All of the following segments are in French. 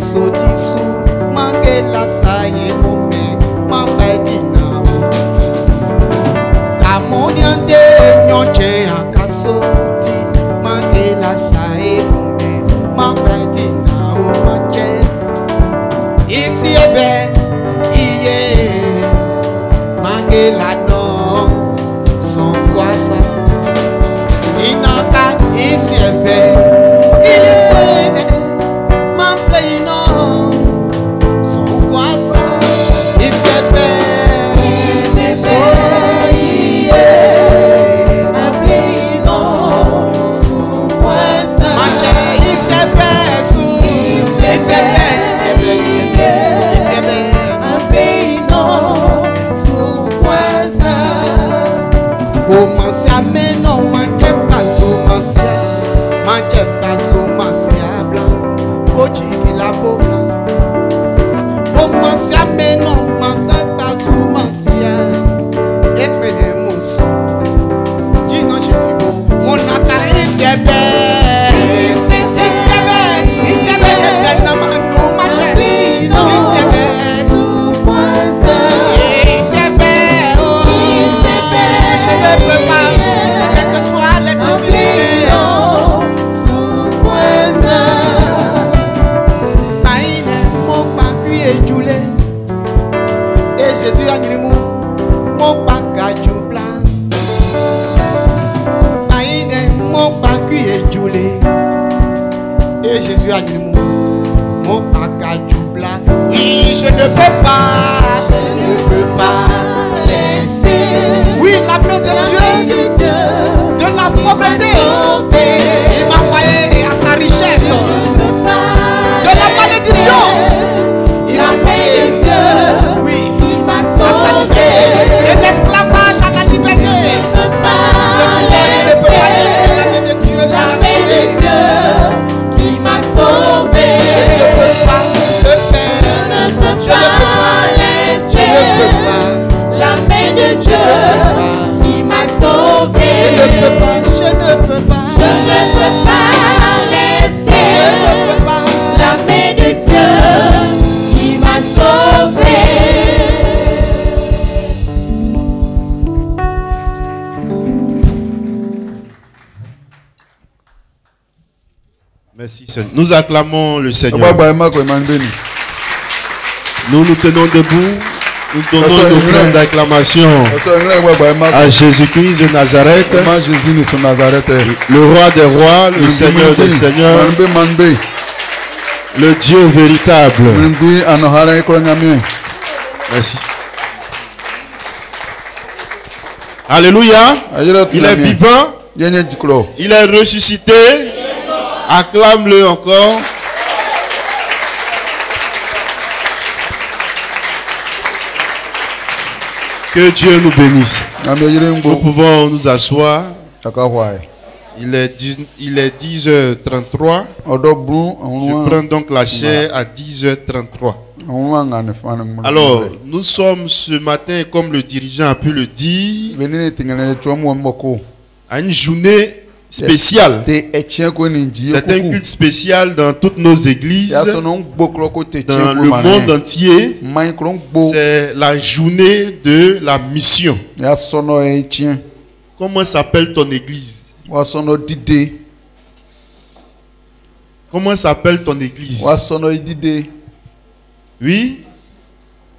so disu mangela saye mome mambedina amoniande nyonche akaso di mangela saye mome mambedina manje isi ebe iye mangela no son kwasa inaka isi ebe iye mampleno son kwasa isi ebe iye mampleno son kwasa manje isi ebe su isi ebe Masia meno manje pazo masia blanc oji kila bobla o masia meno manje pazo masia ekpede moso jino chisibo monaka isebe na manu manje isebe su kwanza isebe je ne peux pas, quelle que soit la difficulté. Sous quoi ça? Maïne, mon bagui et Djoulé. Et Jésus a dit mon bagage blanc. Maïne, mon bagui et Djoulé. Et Jésus a dit mon bagage blanc. Oui, je ne peux pas, laisser. Oui, la main de Dieu, de la pauvreté, il m'a failli à sa richesse, de la malédiction, il m'a failli, oui, à sa liberté, de l'esclavage à la liberté. Je ne peux pas laisser la main de Dieu qui m'a sauvé. Je ne peux pas le faire, je ne peux pas laisser la main de Dieu. Je ne peux pas laisser la main de Dieu qui m'a sauvé. Merci Seigneur. Nous acclamons le Seigneur. Nous nous tenons debout. Nous donnons nos fleurs d'acclamation à Jésus-Christ de Nazareth, le roi des rois, le Seigneur des seigneurs, le Dieu véritable. Merci. Alléluia. Il est vivant. Il est ressuscité. Acclame-le encore. Que Dieu nous bénisse. Nous pouvons nous asseoir. Il est 10h33. Je prends donc la chair à 10h33. Alors, nous sommes ce matin, comme le dirigeant a pu le dire, à une journée spéciale. C'est un culte spécial dans toutes nos églises, dans le monde entier. C'est la journée de la mission. Comment s'appelle ton église? Comment s'appelle ton église? Oui?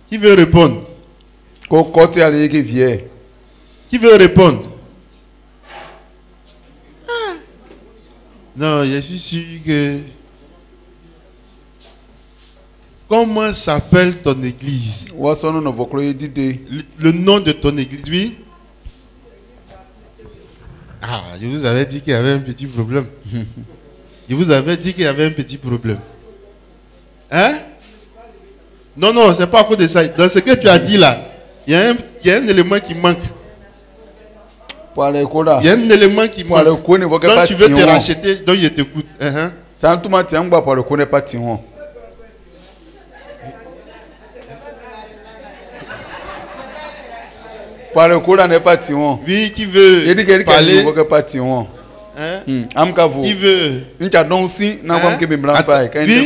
Qui veut répondre? Qui veut répondre? Non, je suis sûr que... Comment s'appelle ton église? Le nom de ton église, oui? Ah, je vous avais dit qu'il y avait un petit problème. Je vous avais dit qu'il y avait un petit problème. Hein? Non, non, c'est pas à cause de ça. Dans ce que tu as dit là, il y a un élément qui manque. Il y a un élément qui manque. Donc tu veux te racheter, donc je t'écoute. Oui, qui veut parler? Hein? Qui veut? Hein?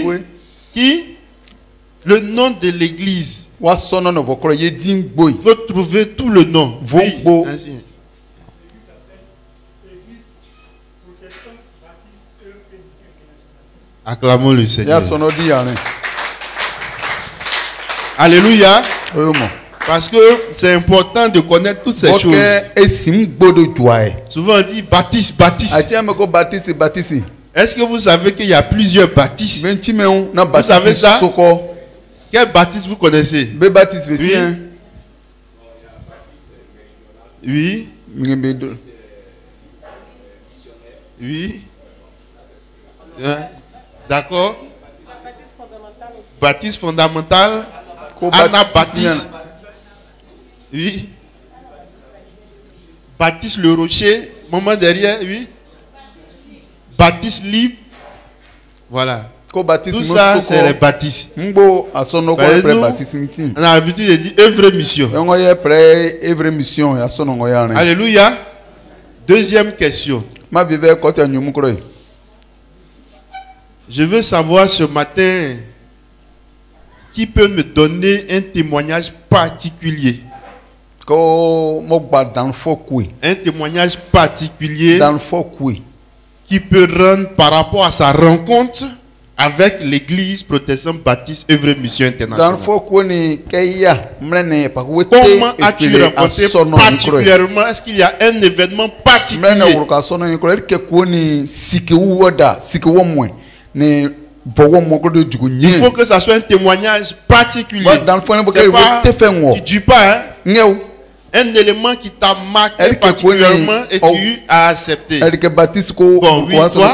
Oui? Qui? Le nom de l'église. Il faut trouver tout le nom. Oui, ainsi. Acclamons le Seigneur. Alléluia. Parce que c'est important de connaître toutes ces choses. Souvent on dit baptiste, baptiste. Est-ce que vous savez qu'il y a plusieurs baptistes? Vous savez ça? Quel baptiste vous connaissez? Oui. Oui. Oui. D'accord. Baptiste fondamental. Anabaptiste. Oui. Baptiste le rocher. Moment derrière. Oui. Baptiste libre. Voilà. Tout ça, c'est les baptistes. On a l'habitude de dire œuvre mission. Alléluia. Deuxième question. Je veux savoir ce matin qui peut me donner un témoignage particulier. Un témoignage particulier qui peut rendre par rapport à sa rencontre avec l'église protestante baptiste œuvre mission internationale. Comment as-tu rencontré particulièrement? Est-ce qu'il y a un événement particulier? Il faut que ça soit un témoignage particulier. C'est pas, tu dis pas, hein? Un élément qui t'a marqué particulièrement et tu as accepté. Bon, oui, toi?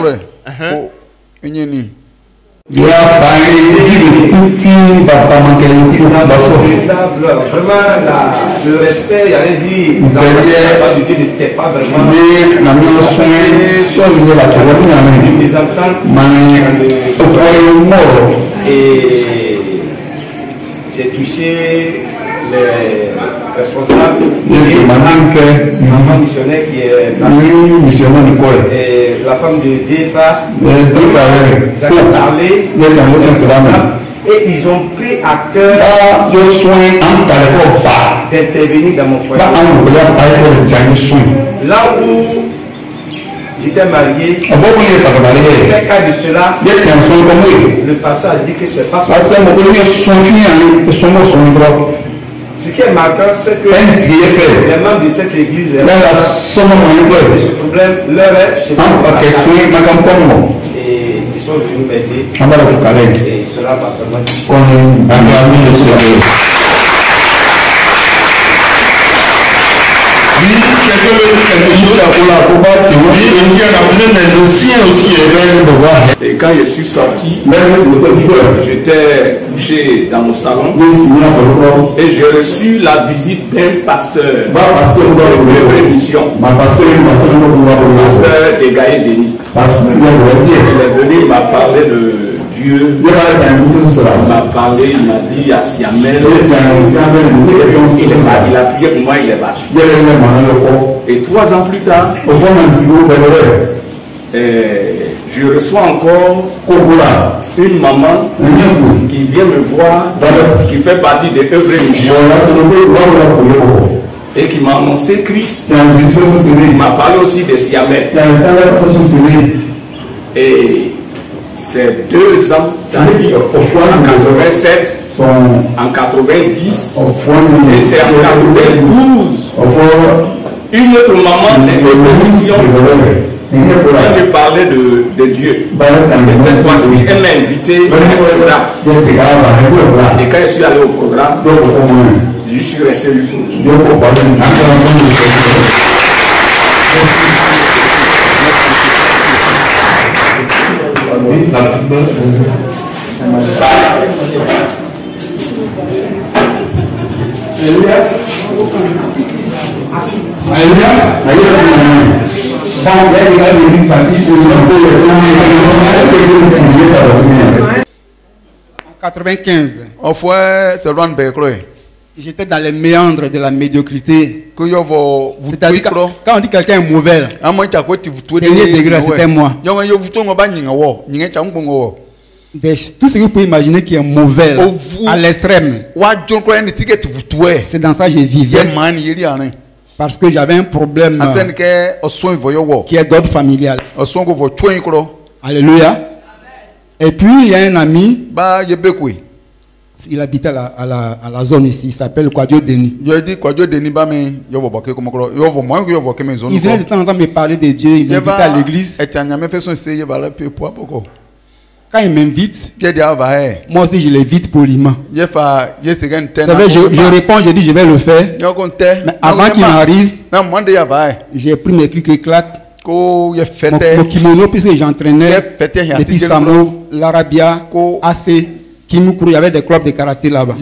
Vraiment, le respect, il y a rien dit. Pas vraiment. Et j'ai touché les responsables et maman missionnaire qui est et la femme de Défa, j'avais parlé et ils ont pris à cœur d'intervenir dans mon foyer. Là où j'étais marié, fait cas de cela, le pasteur a dit que c'est pas son. Ce qui est marquant, c'est que les membres de cette église, ce problème leur est chez nous. Et ils sont venus m'aider. Et cela m'a vraiment dit. Et quand je suis sorti, j'étais couché dans mon salon et j'ai reçu la visite d'un pasteur de mission, pasteur des Gaïa Denis. Il est venu, il m'a parlé de Dieu, il m'a parlé, il m'a dit à Siamel, il a prié pour moi, il est parti. Et 3 ans plus tard, je reçois encore une maman qui vient me voir, qui fait partie des œuvres missions et qui m'a annoncé Christ. Il m'a parlé aussi de Siamel. Et c'est 2 ans, en 87, en 90, et c'est en 92, une autre maman de mission, elle me parlait de Dieu. Et cette fois-ci, elle m'a invité au programme. Et quand je suis allé au programme, je suis resté jusqu'au bout. En 95, j'étais dans les méandres de la médiocrité. C'est-à-dire quand on dit quelqu'un est mauvais, dernier degré, c'était moi. tout ce que vous pouvez imaginer qui est mauvais là, à l'extrême. C'est dans ça que je vivais. Parce que j'avais un problème qui est d'ordre familial. Alléluia. Et puis il y a un ami, il habite à la zone ici, il s'appelle Kwadjo Denis. Il venait de temps en temps me parler de Dieu, il m'invitait à l'église. Quand il m'invite, moi aussi je l'invite poliment. C'est vrai, je réponds, je dis je vais le faire. Mais avant qu'il m'arrive, j'ai pris mes trucs et claques. Mon kimono, puisque j'entraînais depuis Samo, l'Arabia, AC, Kimukuru, il y avait des clubs de karaté là-bas.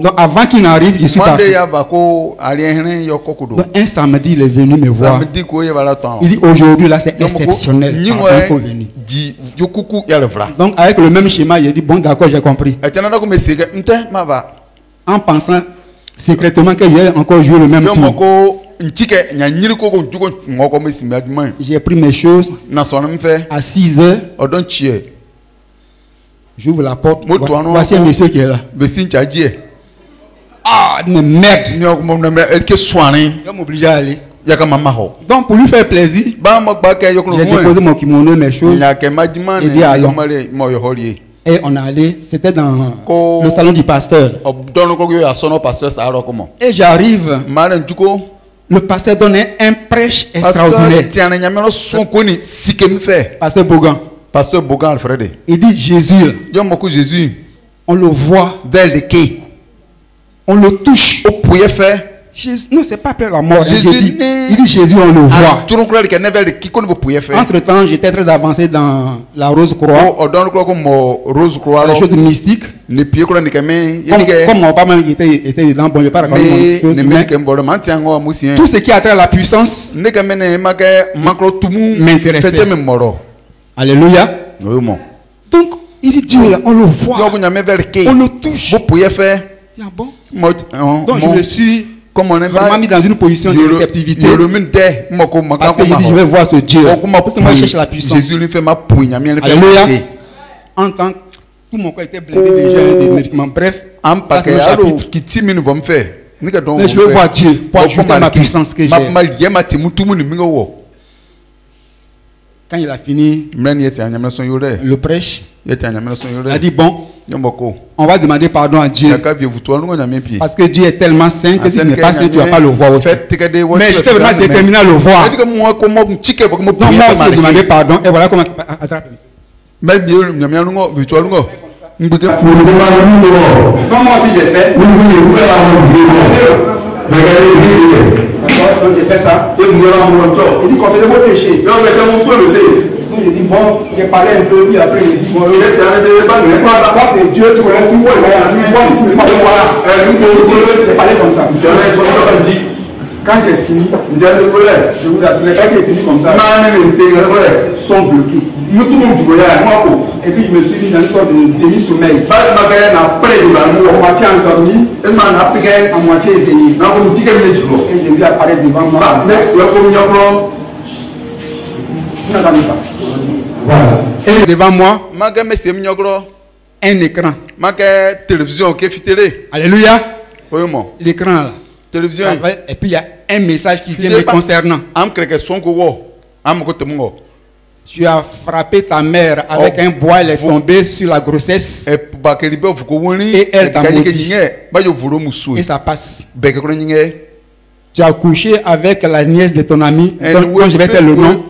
Donc avant qu'il n'arrive, je suis parti. Donc un samedi, il est venu me voir. Il dit aujourd'hui là c'est exceptionnel. Il faut venir. Donc avec le même schéma, il dit bon d'accord, j'ai compris. En pensant secrètement que j'ai encore joué le même tour. J'ai pris mes choses à 6 heures. J'ouvre la porte. Voici un monsieur qui est là. Ah, mais merde. Je vais m'obliger à aller. Donc pour lui faire plaisir, j'ai déposé mon kimono et mes choses. Et dit allons. Et on est allé, c'était dans le salon du pasteur. Et j'arrive. Le pasteur donnait un prêche extraordinaire. Pasteur Bogan. Pasteur Bogan Alfred. Il dit Jésus. On le voit. On le touche. Jésus, non, c'est pas après la mort. Il dit Jésus, on le voit. Entre temps, j'étais très avancé dans la Rose Croix. Les choses mystiques. Comme mon papa était dedans, bon, je ne vais pas raconter mon chose. Tout ce qui a trait à la puissance m'intéressait. Alléluia. Donc, il dit Dieu là, on le voit. On le touche. Ah bon? Donc, je me suis vraiment mis dans une position de réceptivité. Parce qu'il dit, je vais voir ce Dieu. Parce que moi, je cherche la puissance. Alléluia. En tant que tout mon corps était blindé déjà des médicaments. Bref, ça c'est le chapitre. Mais je veux voir Dieu pour ajouter ma puissance que j'ai. Quand il a fini le prêche, il a dit bon, on va demander pardon à Dieu. Parce que Dieu est tellement saint que si tu n'es pas saint, tu ne vas pas le voir aussi. Mais j'étais vraiment déterminé à le voir. Donc moi aussi j'ai demandé pardon et voilà comment ça attrape. Donc moi aussi j'ai fait. Donc j'ai fait ça. Il dit confessez vos péchés. Donc j'ai dit bon, j'ai parlé un peu, puis après il dit bon, toi c'est Dieu, tu connais tout, j'ai parlé comme ça. Quand j'ai fini, je vous assure, quand j'ai fini comme ça, sont bloqués. Et puis je me suis mis dans une sorte de demi-sommeil. À moitié endormi, à moitié éveillé. Et j'ai vu apparaître devant moi. Vous n'entendez pas. Voilà. Et devant moi, un écran. Alléluia. L'écran là. Télévision. Et puis il y a un message qui vient me concernant. Tu as frappé ta mère avec un bois, elle est tombée sur la grossesse. Et elle t'a maudit. Et ça passe. Tu as couché avec la nièce de ton ami, dont je vais te le nom.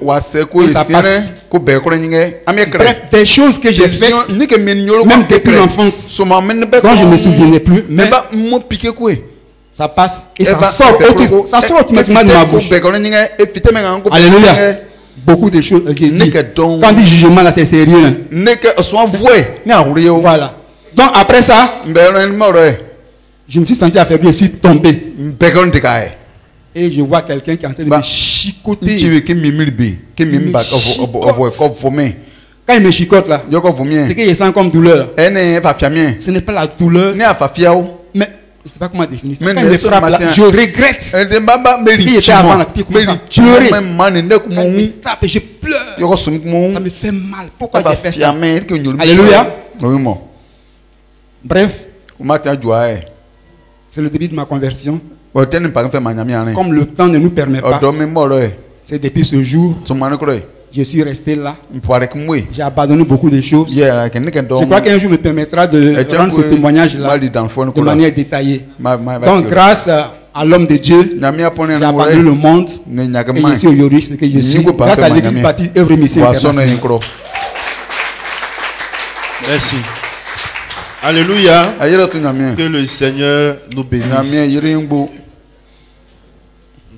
Et ça passe. Bref, des choses que j'ai faites, même depuis l'enfance, dont je ne me souvenais plus. Mais ça passe et ça sort. Ça sort automatiquement de ma bouche. Alléluia. Beaucoup de choses. J'ai dit. Quand on dit jugement là, c'est sérieux. Voilà. Donc après ça, je me suis senti affaibli, je suis tombé. Et je vois quelqu'un qui est en train de me chicoter. Quand il me chicote là, c'est que je sens comme douleur. Ce n'est pas la douleur. Mais Je ne sais pas comment définir ça. Quand il me frappe là, je regrette. Ce qui était avant la pire, comment pleurer. Il me tape et je pleure. Ça me fait mal. Pourquoi j'ai fait ça? Alléluia. Bref, c'est le début de ma conversion. Comme le temps ne nous permet pas, c'est depuis ce jour je suis resté là. J'ai abandonné beaucoup de choses. Je crois qu'un jour me permettra de rendre ce témoignage là de manière détaillée. Donc grâce à l'homme de Dieu, j'ai abandonné le monde et je suis aujourd'hui ce que je suis. Grâce à l'église baptiste œuvre mission internationale. Merci. Alléluia. Que le Seigneur nous bénisse.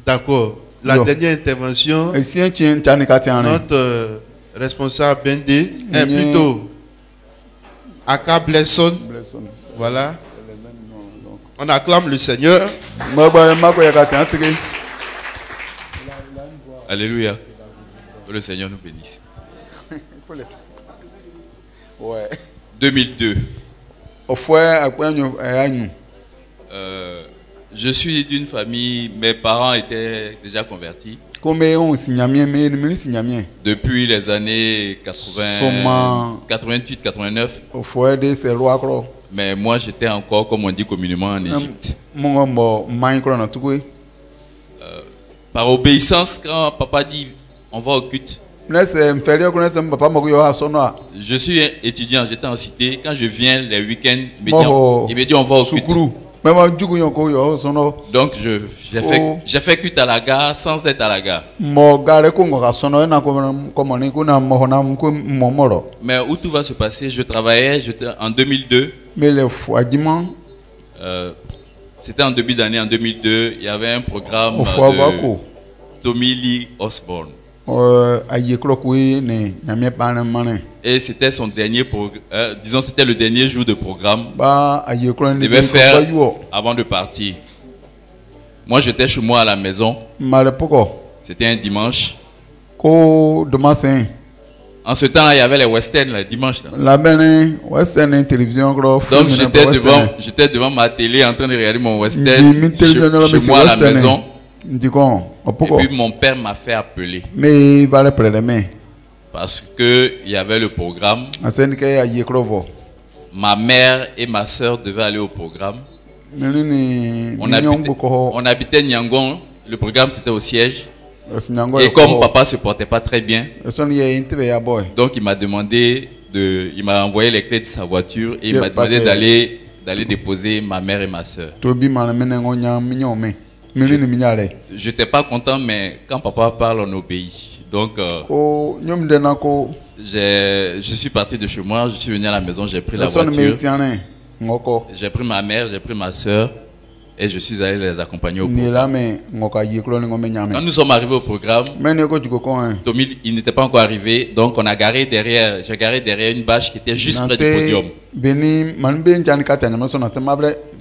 D'accord. La dernière intervention, notre responsable Bendé est plutôt Aka Blesson. Voilà. On acclame le Seigneur. Alléluia. Que le Seigneur nous bénisse. 2002. Je suis d'une famille, mes parents étaient déjà convertis. Depuis les années 88-89. Mais moi j'étais encore, comme on dit communément, en Égypte. Par obéissance, quand papa dit on va au culte. Je suis étudiant, j'étais en cité. Quand je viens les week-ends, il me dit on va au culte. Donc j'ai fait culte à la gare sans être à la gare. Mais où tout va se passer, je travaillais en 2002. C'était en début d'année, en 2002, il y avait un programme de Tommy Lee Osborne. Et c'était son dernier disons c'était le dernier jour de programme. Il devait faire avant de partir. Moi j'étais chez moi à la maison. C'était un dimanche. En ce temps-là, il y avait les westerns le dimanche. Donc j'étais devant ma télé en train de regarder mon western chez moi à la maison. Et puis mon père m'a fait appeler. Parce qu'il y avait le programme. Ma mère et ma soeur devaient aller au programme. On habitait Nyangon. Le programme c'était au siège. Et comme papa ne se portait pas très bien, donc il m'a demandé il m'a envoyé les clés de sa voiture et il m'a demandé d'aller déposer ma mère et ma soeur. Je n'étais pas content, mais quand papa parle, on obéit. Donc, je suis parti de chez moi, je suis venu à la maison, j'ai pris la voiture. J'ai pris ma mère, j'ai pris ma soeur et je suis allé les accompagner au programme. Quand nous sommes arrivés au programme, Tommy, il n'était pas encore arrivé, donc j'ai garé derrière une bâche qui était juste près du podium. Puis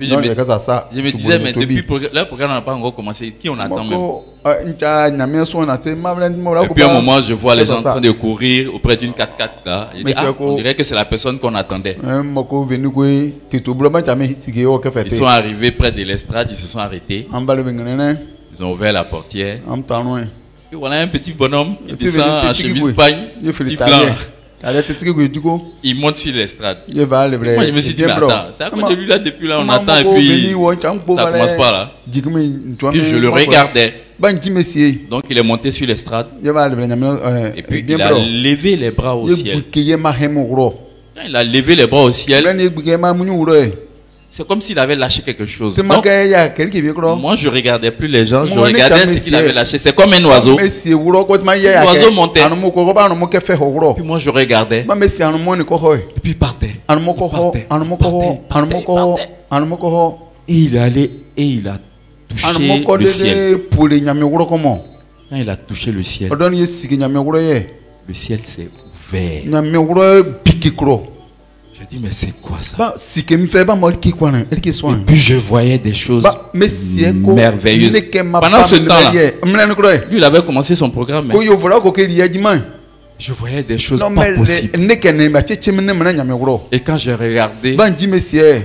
je me disais, mais depuis le programme n'a pas encore commencé, qui on attend même? Et puis à un moment, je vois les gens en train de courir auprès d'une 4x4 là. On dirait que c'est la personne qu'on attendait. Ils sont arrivés près de l'estrade, ils se sont arrêtés. Ils ont ouvert la portière. Et voilà un petit bonhomme qui descend en chemise pagne, petit blanc. Il monte sur l'estrade. Moi je me suis dit, mais attends, c'est à cause de lui là, depuis là on attend et puis ça commence pas là. Puis je le regardais. Donc il est monté sur l'estrade. Et puis il a levé les bras au ciel. Quand il a levé les bras au ciel, c'est comme s'il avait lâché quelque chose. Donc, moi je regardais plus les gens, je regardais ce qu'il avait lâché. C'est comme un oiseau. L'oiseau montait. Puis moi je regardais. Et puis il partait. Et il allait et il a touché le ciel. Quand il a touché le ciel, le ciel s'est ouvert. Je dis, mais c'est quoi ça? Et puis je voyais des choses merveilleuses. Pendant ce temps-là, lui il avait commencé son programme. Je voyais des choses pas possibles. Et quand j'ai regardé,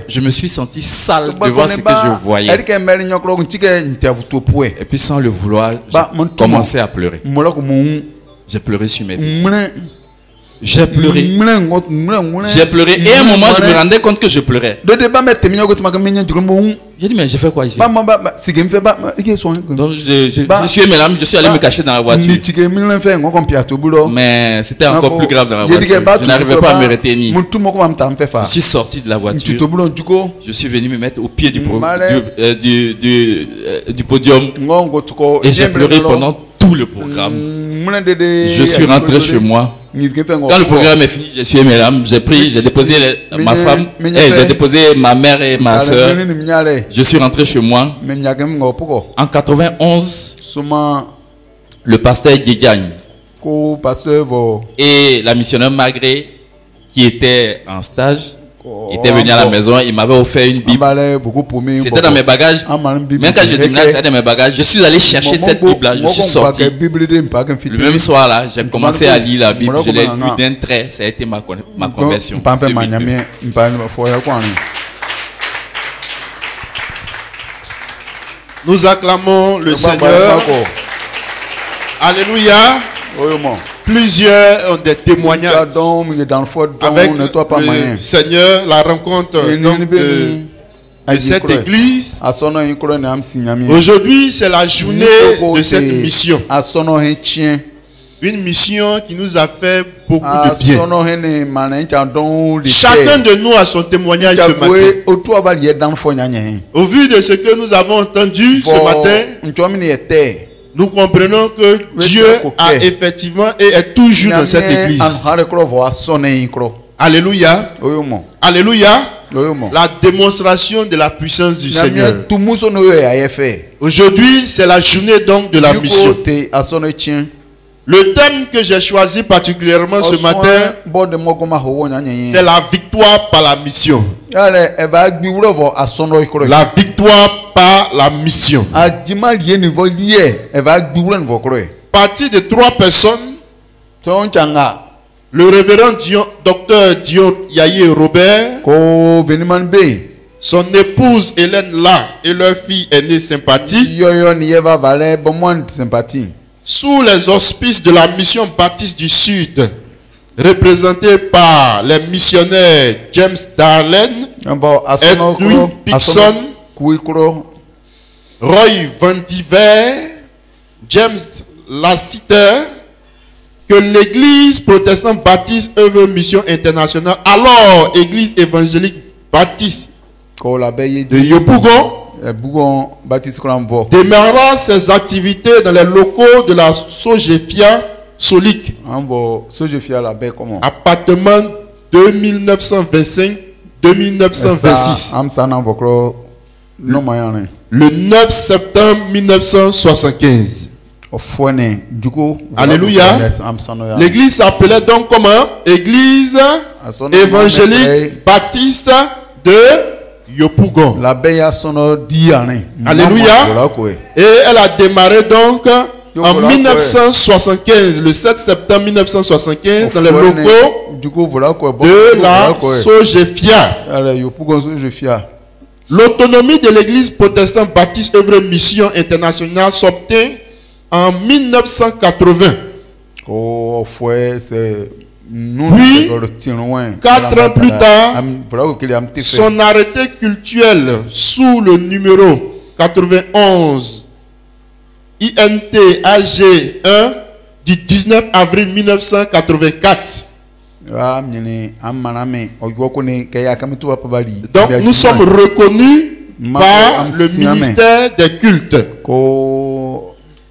je me suis senti sale devant ce que je voyais. Et puis sans le vouloir, j'ai commencé à pleurer. J'ai pleuré sur mes pieds. J'ai pleuré. J'ai pleuré. Et à un moment, je me rendais compte que je pleurais. J'ai dit, mais j'ai fait quoi ici? Donc, je suis aimé l'âme, je suis allé me cacher dans la voiture. Mais c'était encore plus grave dans la voiture. Je n'arrivais pas à me retenir. Je suis sorti de la voiture. Je suis venu me mettre au pied du podium. Et j'ai pleuré pendant tout le programme. Je suis rentré chez moi. Quand le programme est fini, je suis aimé l'âme. J'ai déposé ma femme, j'ai déposé ma mère et ma soeur. Je suis rentré chez moi. En 91, le pasteur Djedjagne et la missionnaire Magré, qui était en stage, était venu à la maison. Il m'avait offert une Bible. C'était dans mes bagages. Même quand je déménage, c'était dans mes bagages. Je suis allé chercher cette Bible-là. Je suis sorti. Le même soir-là, j'ai commencé à lire la Bible. Je l'ai lu d'un trait. Ça a été ma conversion. Nous acclamons le Seigneur. Alléluia. Plusieurs ont des témoignages avec le Seigneur, la rencontre de cette église. Aujourd'hui, c'est la journée de cette mission. Une mission qui nous a fait beaucoup de bien. Chacun de nous a son témoignage ce matin. Au vu de ce que nous avons entendu ce matin, nous comprenons que Dieu a effectivement et est toujours dans cette église. Alléluia. Alléluia. La démonstration de la puissance du Seigneur. Aujourd'hui, c'est la journée donc de la mission. Le thème que j'ai choisi particulièrement ce matin, c'est la victoire par la mission. La victoire par la mission. Partie de 3 personnes. Le révérend docteur Dion Yaye Robert, son épouse Hélène La et leur fille aînée Sympathie, sous les auspices de la mission baptiste du Sud, représentée par les missionnaires James Darlene, Edwin Pixon, Roy Van Diver, James Lassiter, que l'église protestante baptiste œuvre mission internationale, alors église évangélique baptiste de Yopougon, démarrera ses activités dans les locaux de la Sogefia Solic, appartement 2925-2926, le 9 septembre 1975. Alléluia. L'église s'appelait donc comment? Église évangélique baptiste de Yopougon. Alléluia. Et elle a démarré donc en 1975, le 7 septembre 1975, dans les locaux de la Sogefia. L'autonomie de l'église protestante baptiste œuvre mission internationale s'obtient en 1980. Puis, 4 ans plus tard, son arrêté cultuel sous le numéro 91 INT AG 1 du 19 avril 1984. Donc, nous sommes reconnus par le ministère des cultes.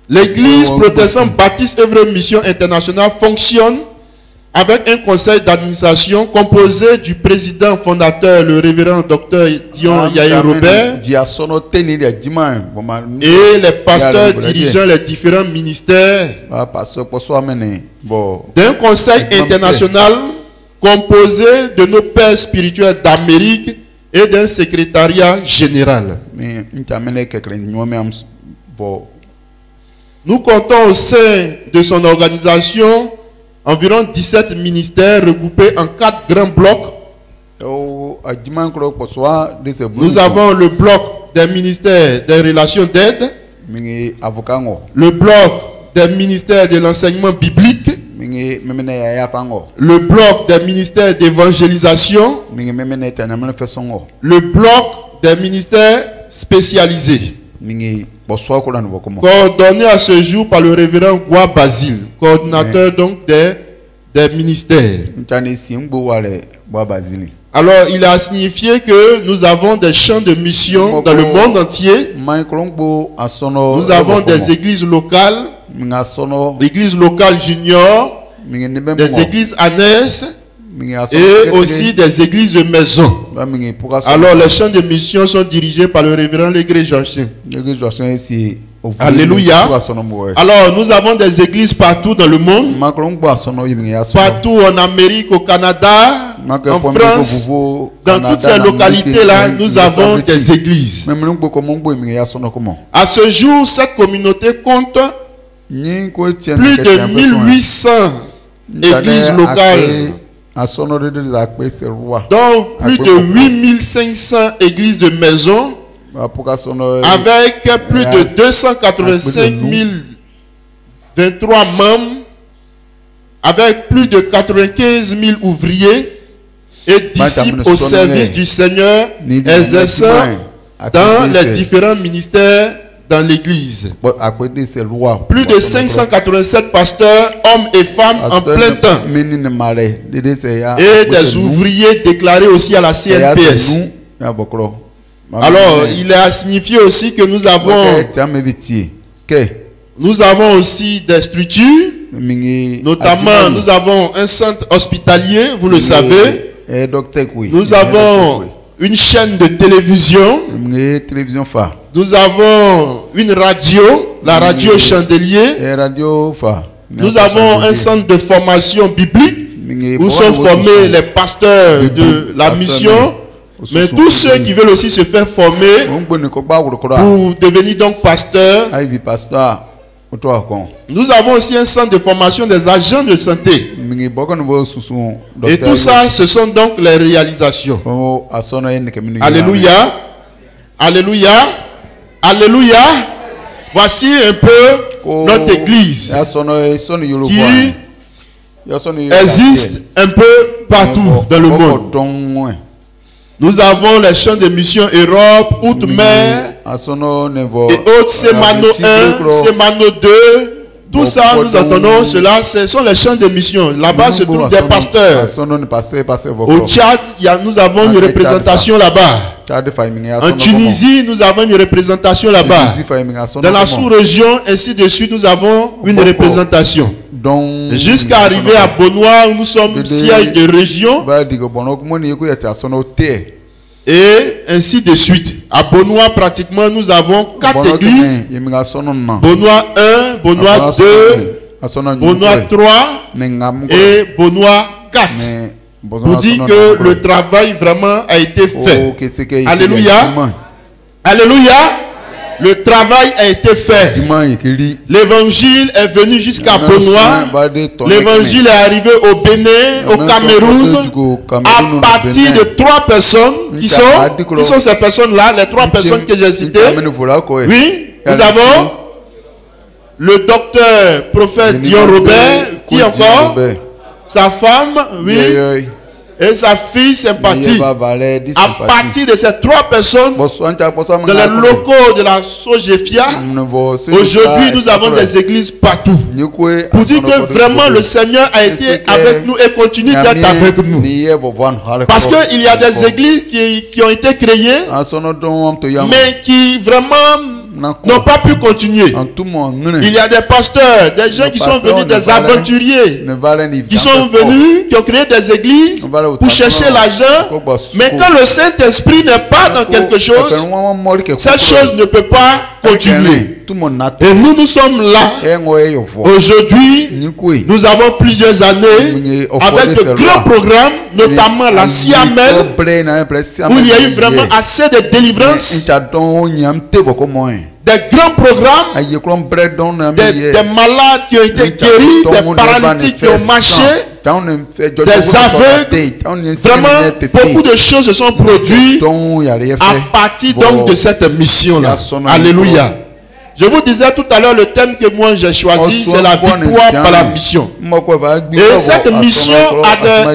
L'église protestante baptiste œuvre mission internationale fonctionne avec un conseil d'administration composé du président fondateur, le révérend docteur Dion Yaye Robert, et les pasteurs dirigeant les différents ministères, d'un conseil international composé de nos pères spirituels d'Amérique et d'un secrétariat général. Nous comptons au sein de son organisation environ 17 ministères regroupés en 4 grands blocs. Nous avons le bloc des ministères des relations d'aide, le bloc des ministères de l'enseignement biblique, le bloc des ministères d'évangélisation, le bloc des ministères spécialisés, coordonné à ce jour par le révérend Gwa Basile, coordinateur donc des ministères. Alors, il a signifié que nous avons des champs de mission dans le monde entier. Nous avons des églises locales, l'église locale junior, des églises annexes et aussi des églises de maison. Alors, les champs de mission sont dirigés par le révérend Legré Joachim. Alléluia. Alors, nous avons des églises partout dans le monde, partout en Amérique, au Canada, en France, dans toutes ces localités-là, nous avons des églises. À ce jour, cette communauté compte plus de 1800 églises locales. Donc, plus de 8500 églises de maison, avec plus de 285 023 membres, avec plus de 95 000 ouvriers et disciples au service du Seigneur, exerçant dans les différents ministères dans l'église. Plus de 587 pasteurs, hommes et femmes en plein temps, et des ouvriers déclarés aussi à la CNPS. Alors, il a signifié aussi que nous avons aussi des structures, notamment nous avons un centre hospitalier, vous le savez. Nous avons une chaîne de télévision. Nous avons une radio, la radio Chandelier. Nous avons un centre de formation biblique où sont formés les pasteurs de la mission. Mais tous ceux qui veulent aussi se faire former pour devenir donc pasteur. Nous avons aussi un centre de formation des agents de santé. Et tout ça, ce sont donc les réalisations. Alléluia. Alléluia. Alléluia. Voici un peu notre église qui existe un peu partout dans le monde. Nous avons les champs de mission Europe, Outre-mer et autres, Semano 1, Semano 2. Tout ça, nous entendons cela, ce sont les champs de mission. Là-bas se trouvent des pasteurs. Au Tchad, nous avons une représentation là-bas. En Tunisie, nous avons une représentation là-bas. Dans la sous-région, ainsi de suite, nous avons une représentation. Jusqu'à arriver à Bonois, où nous sommes siège de région. Et ainsi de suite. À Bonois, pratiquement, nous avons 4 églises. Bonois 1, Bonois 2, Bonois 3 et Bonois 4. Pour dire que le travail vraiment a été fait. Alléluia. Alléluia. Le travail a été fait. L'évangile est venu jusqu'à Bonois. L'évangile est arrivé au Bénin, au Cameroun, à partir de 3 personnes. Qui sont ces personnes-là, les 3 personnes que j'ai citées? Oui, nous avons le docteur prophète Dion Robert, qui encore? Sa femme, oui. Et sa fille sympathique. À partir de ces 3 personnes, dans les locaux de la Sogefia, aujourd'hui nous avons des églises partout. Pour dire que vraiment le Seigneur a été avec nous et continue d'être avec nous. Parce qu'il y a des églises qui ont été créées, mais qui vraiment n'ont pas pu continuer. Il y a des pasteurs, des gens qui sont venus, des aventuriers, qui sont venus, qui ont créé des églises pour chercher l'argent. Mais quand le Saint-Esprit n'est pas dans quelque chose, cette chose ne peut pas continuer. Et nous sommes là. Aujourd'hui, nous avons plusieurs années avec de grands programmes, notamment la CIAMEL, où il y a eu vraiment assez de délivrance. des grands programmes, des malades qui ont été guéris, des paralytiques qui ont marché, des aveugles. Vraiment, beaucoup de choses se sont produites à partir donc de cette mission-là. Alléluia. Je vous disais tout à l'heure, le thème que moi j'ai choisi, c'est la victoire par la mission. Et cette mission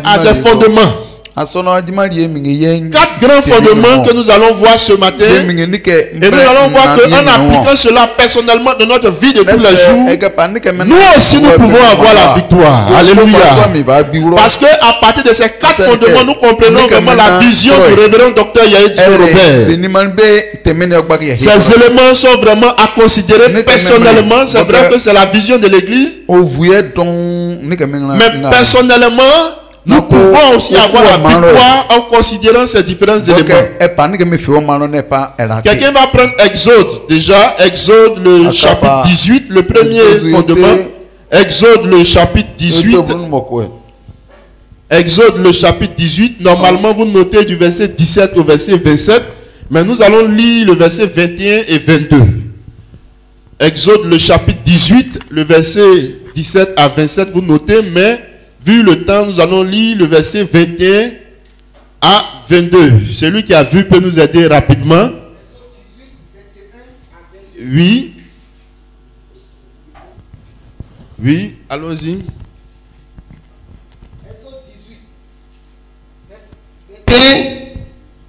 a des fondements. 4 grands fondements que nous allons voir ce matin. Et nous allons voir qu'en appliquant cela personnellement dans notre vie de tous les jours, nous aussi nous pouvons avoir la victoire. Alléluia. Parce qu'à partir de ces 4 fondements, nous comprenons vraiment la vision du révérend docteur Yahya Robert. Ces éléments sont vraiment à considérer personnellement. C'est vrai que c'est la vision de l'église. Mais personnellement, nous pouvons aussi avoir la victoire en considérant ces différents éléments. Quelqu'un va prendre Exode déjà. Exode le chapitre 18, le premier fondement. Exode le chapitre 18. Exode le chapitre 18. Normalement, vous notez du verset 17 au verset 27. Mais nous allons lire le verset 21 et 22. Exode le chapitre 18, le verset 17 à 27. Vous notez, mais vu le temps, nous allons lire le verset 21 à 22. Celui qui a vu peut nous aider rapidement. Oui. Oui, allons-y.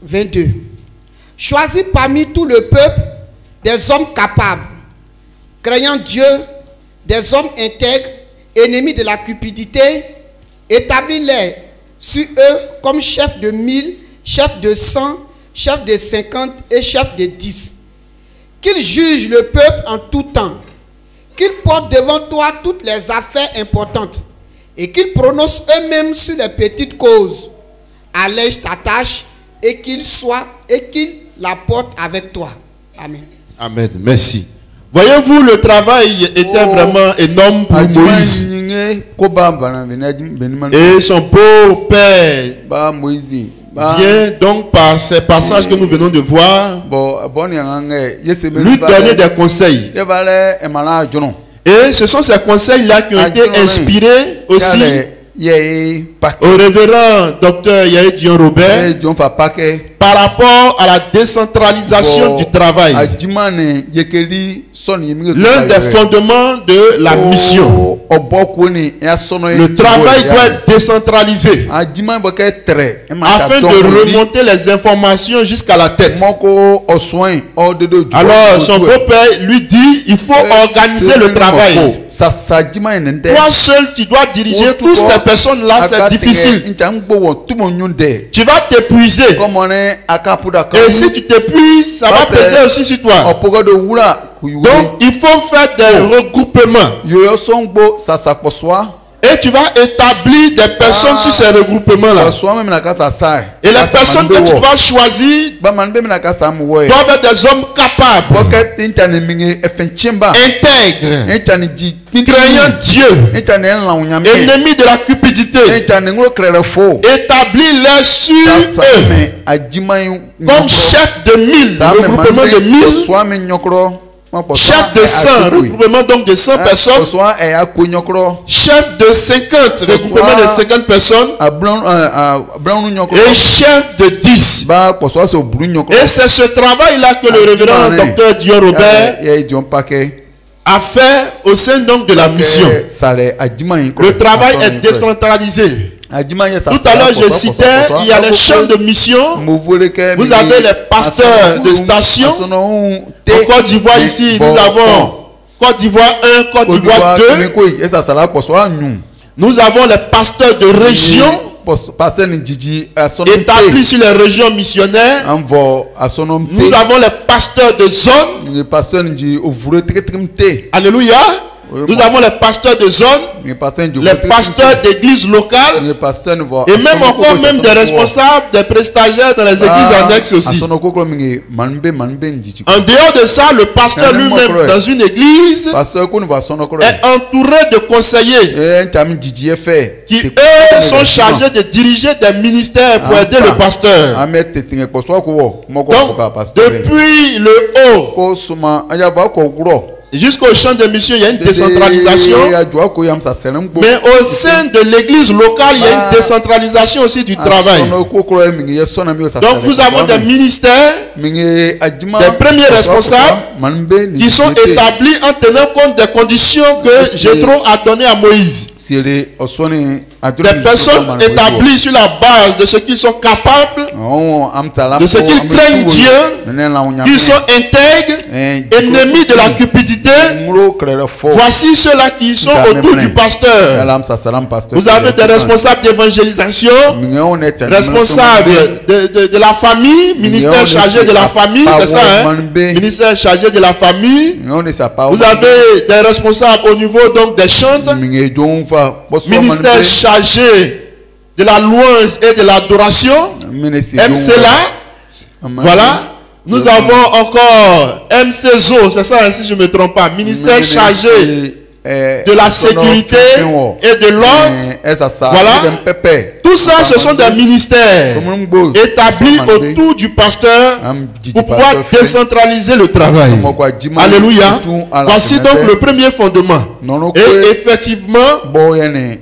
22. Choisis parmi tout le peuple des hommes capables, craignant Dieu, des hommes intègres, ennemis de la cupidité. Établis-les sur eux comme chefs de 1000, chefs de 100, chefs de 50 et chefs de 10. Qu'ils jugent le peuple en tout temps. Qu'ils portent devant toi toutes les affaires importantes. Et qu'ils prononcent eux-mêmes sur les petites causes. Allège ta tâche et qu'ils la portent avec toi. Amen. Amen. Merci. Voyez-vous, le travail était vraiment énorme pour Moïse. Et son beau-père vient donc par ces passages que nous venons de voir lui donner des conseils. Et ce sont ces conseils-là qui ont été inspirés aussi au révérend docteur Yahya Robert par rapport à la décentralisation du travail. L'un des fondements de la mission. Le travail doit être décentralisé afin de remonter les informations jusqu'à la tête. Alors son beau-père lui dit, il faut organiser le travail. Toi seul tu dois diriger toutes ces personnes-là, c'est difficile. Tu vas t'épuiser. Et si tu t'épuises, ça va peser aussi sur toi. Donc il faut faire des regroupements. Et tu vas établir des personnes sur ces regroupements-là. Et les personnes que tu vas choisir doivent être des hommes capables, intègres, craignant Dieu, ennemis de la cupidité. Établis-les sur eux comme chef de 1000, regroupement de 1000. Chef de 100, regroupement donc de 100 personnes. Chef de 50, regroupement de 50 personnes. Et chef de 10. Et c'est ce travail-là que le révérend docteur Yahya Robert a fait au sein donc de la mission. Le travail est décentralisé. Tout à l'heure, je citais, il y a les champs de mission. Vous avez les pasteurs de station. En Côte d'Ivoire, ici, nous avons Côte d'Ivoire 1, Côte d'Ivoire 2. Nous avons les pasteurs de région établis sur les régions missionnaires. Nous avons les pasteurs de zone. Alléluia. Nous avons les pasteurs de zone, les pasteurs d'églises locales, et même encore même des responsables, des prestataires dans les églises annexes aussi. En dehors de ça, le pasteur lui-même dans une église est entouré de conseillers qui eux sont chargés de diriger des ministères pour aider le pasteur. Donc, depuis le haut jusqu'au champ de mission, il y a une décentralisation. Mais au sein de l'église locale, il y a une décentralisation aussi du travail. Donc nous avons des ministères, des premiers responsables qui sont établis en tenant compte des conditions que Jéthro a données à Moïse. Des personnes établies sur la base de ce qu'ils sont capables, de ce qu'ils craignent Dieu, qu'ils sont intègres, ennemis de la cupidité. Voici ceux-là qui sont autour du pasteur. Vous avez des responsables d'évangélisation, responsables de la famille, ministère chargé de la famille, c'est ça, hein? Ministère chargé de la famille. Vous avez des responsables au niveau donc des chantres, ministère chargé de la louange et de l'adoration, MCLA. Voilà. Nous avons encore MCZO, c'est ça, si je ne me trompe pas, ministère chargé de la sécurité et de l'ordre. Voilà. Tout ça, ce sont des ministères établis autour du pasteur pour pouvoir décentraliser le travail. Alléluia. Voici donc le premier fondement. Et effectivement,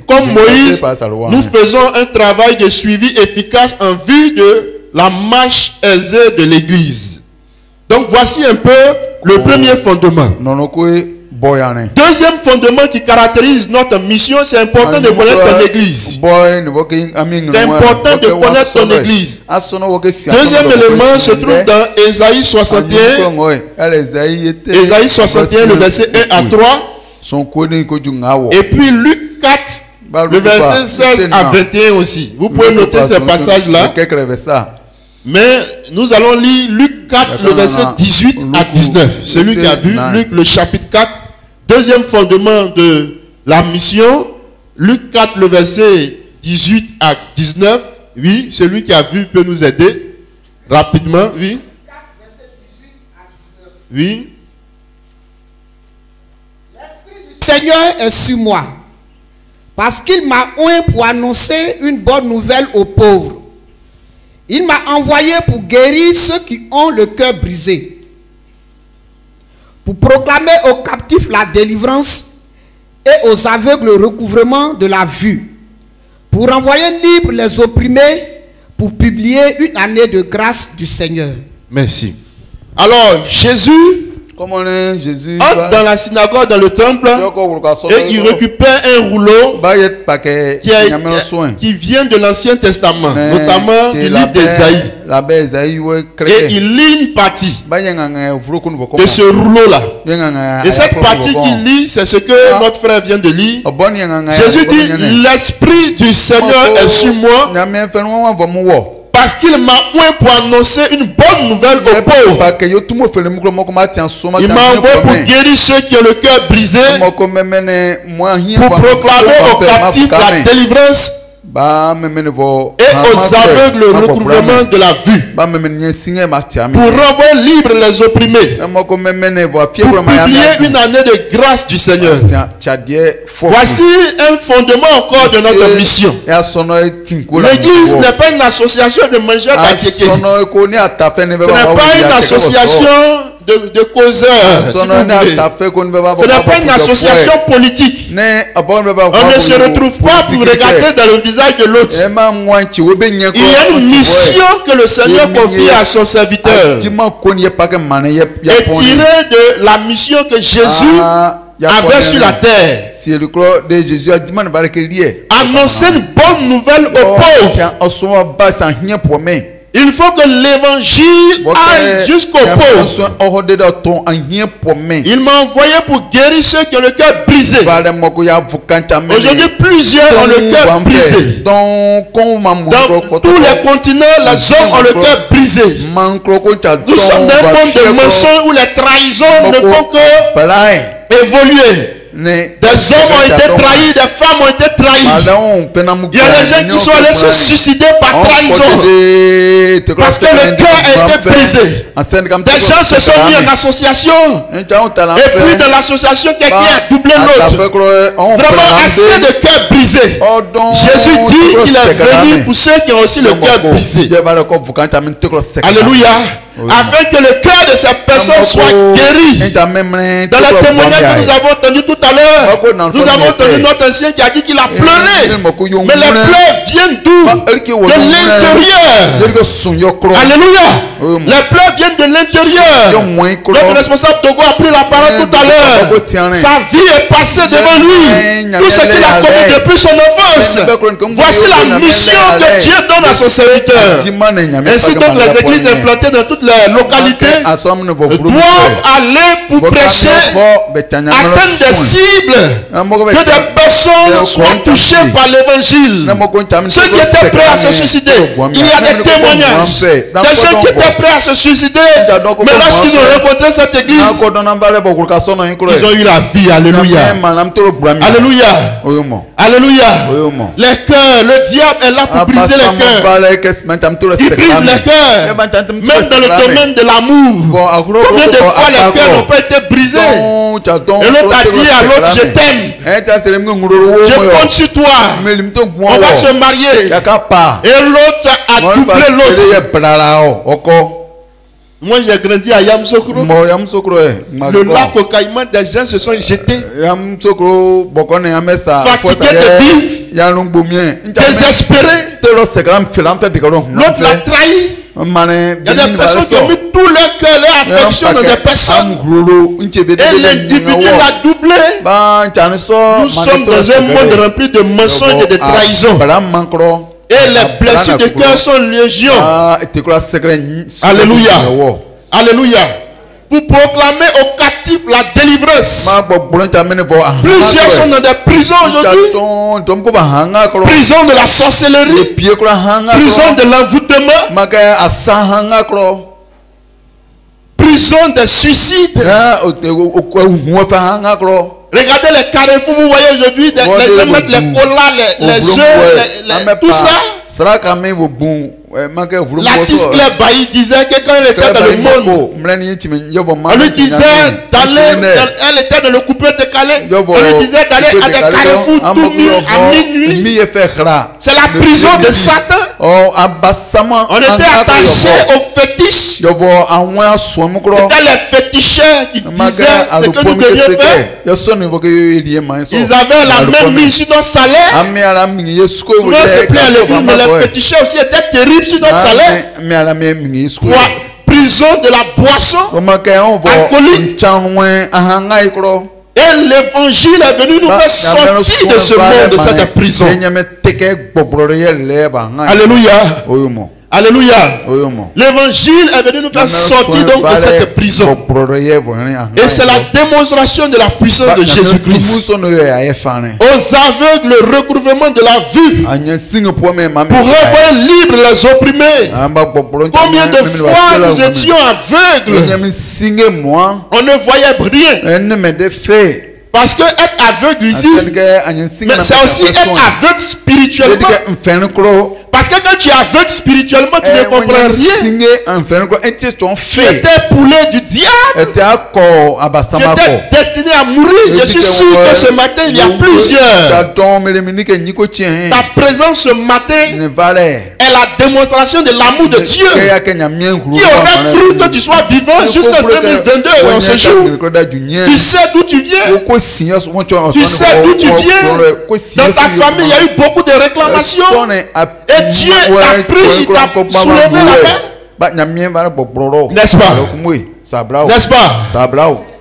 comme Moïse, nous faisons un travail de suivi efficace en vue de la marche aisée de l'église. Donc voici un peu le premier fondement. Deuxième fondement qui caractérise notre mission, c'est important de connaître ton église. C'est important de connaître ton église. Deuxième élément se trouve dans Ésaïe 61. Ésaïe 61, le verset 1 à 3. Et puis Luc 4, le verset 16 à 21 aussi. Vous pouvez noter ces passages-là. Mais nous allons lire Luc 4, le verset 18 à 19. Celui qui a vu Luc, le chapitre 4, deuxième fondement de la mission. Luc 4, le verset 18 à 19. Oui, celui qui a vu peut nous aider rapidement. Oui. 4, verset 18 à 19. Oui. L'Esprit du Seigneur est sur moi, parce qu'il m'a oint pour annoncer une bonne nouvelle aux pauvres. Il m'a envoyé pour guérir ceux qui ont le cœur brisé, pour proclamer aux captifs la délivrance et aux aveugles le recouvrement de la vue, pour envoyer libres les opprimés, pour publier une année de grâce du Seigneur. Merci. Alors, Jésus entre dans la synagogue, dans le temple, et il récupère un rouleau qui vient de l'Ancien Testament, notamment du livre d'Ésaïe. Et il lit une partie de ce rouleau-là. Et cette partie qu'il lit, c'est ce que notre frère vient de lire. Jésus dit, l'Esprit du Seigneur est sur moi, parce qu'il m'a oint pour annoncer une bonne nouvelle aux pauvres. Il m'a envoyé pour guérir ceux qui ont le cœur brisé, pour proclamer aux captifs la délivrance et aux aveugles le recouvrement de la vue, pour renvoyer libres les opprimés, pour publier une année de grâce du Seigneur. Voici un fondement encore de notre mission. L'église n'est pas une association de mangeurs d'attiqués. Ce n'est pas une association de causeurs. Si ce n'est pas une association politique. On ne se retrouve pas pour regarder dans le visage de l'autre. Il y a une mission que le Seigneur confie à son serviteur, et tirée de la mission que Jésus avait sur la terre. Annoncer une bonne nouvelle aux pauvres. Il faut que l'évangile aille jusqu'aux pauvres. Il m'a envoyé pour guérir ceux qui ont le cœur brisé. Aujourd'hui, plusieurs ont le cœur brisé. Dans tous les continents, les hommes ont le cœur brisé. Nous sommes dans un monde de mensonges où les trahisons ne font que évoluer. Des hommes ont été trahis, des femmes ont été trahies. Il y a des gens qui sont allés se suicider par trahison. Parce que le cœur a été brisé. Des gens se sont mis en association. Et puis de l'association, quelqu'un a doublé l'autre. Vraiment assez de cœur brisé. Jésus dit qu'il est venu pour ceux qui ont aussi le cœur brisé. Alléluia. Afin que le cœur de ces personnes soit guéri. Dans le témoignage que nous avons entendu tout à l'heure, nous avons entendu notre ancien qui a dit qu'il a pleuré. Mais les pleurs viennent d'où? De l'intérieur. Alléluia. Les pleurs viennent de l'intérieur. Notre responsable Togo a pris la parole tout à l'heure. Sa vie est passée devant lui. Tout ce qu'il a connu depuis son enfance. Voici la mission que Dieu donne à son serviteur. Ainsi donc les églises implantées dans toutes les localités doivent aller pour prêcher, atteindre des cibles, que des personnes soient touchées par l'évangile. Ceux qui étaient prêts à se suicider, il y a des témoignages. Des gens qui étaient prêts à se suicider, mais lorsqu'ils ont rencontré cette église, ils ont eu la vie. Alléluia. Alléluia. Alléluia. Les cœurs, le diable est là pour briser les cœurs. Il brise les cœurs. Même dans le domaine de l'amour. Combien de fois les cœurs n'ont pas été brisés? Et l'autre a dit à l'autre, je t'aime. Je compte sur toi. On va se marier. Et l'autre a doublé l'autre. Moi j'ai grandi à Yamoussoukro. Le lac au Caïman, des gens se sont jetés. Fatigués de vivre. Désespérés. L'autre l'a trahi. Il y a des personnes qui ont mis tout leur cœur, leur affection dans des personnes. Et l'individu l'a doublé. Nous sommes dans un monde rempli de mensonges et de trahisons. Et les blessures de cœur sont légion. Alléluia. Alléluia. Pour proclamer aux captifs la délivrance. Plusieurs sont dans des prisons aujourd'hui. Prison de la sorcellerie. Prison de l'envoûtement. Prison des suicides. Regardez les carrefours, vous voyez aujourd'hui, les gens mettent les colas, les œufs, tout ça. L'artiste Claire Bailly disait que quand elle était dans le monde, on lui disait d'aller, elle était dans le coupé de Calais, on lui disait d'aller à des carrefours tout nus à minuit. C'est la prison de Satan. On était attaché aux fétiches. C'était les féticheurs qui disaient ce que nous devions faire. Ils avaient la même mise sur notre salaire. Souvent c'est plein à l'église, mais les féticheurs aussi étaient terribles sur notre salaire. Prison de la boisson alcoolique. Et l'évangile est venu nous faire sortir de ce monde, de cette prison. Alléluia. Alléluia. L'évangile est venu nous faire sortir donc de cette prison. Et c'est la démonstration de la puissance de Jésus-Christ. Aux aveugles, le recouvrement de la vue. Pour revoir libre les opprimés. Combien de fois nous étions aveugles. On ne voyait rien. Parce que être aveugle ici, mais c'est aussi être aveugle spirituellement. Parce que quand tu es aveugle spirituellement, tu ne comprends rien. Tu étais poulet du diable. Tu étais destiné à mourir. Je suis sûr que ce matin, il y a plusieurs. Ta présence ce matin est la démonstration de l'amour de Dieu. Qui aurait cru que tu sois vivant jusqu'en 2022 en ce jour. Tu sais d'où tu viens. Tu sais d'où tu viens. Dans ta famille, il y a eu beaucoup de réclamations. Et Dieu t'a pris, il t'a soulevé la main. N'est-ce pas? N'est-ce pas?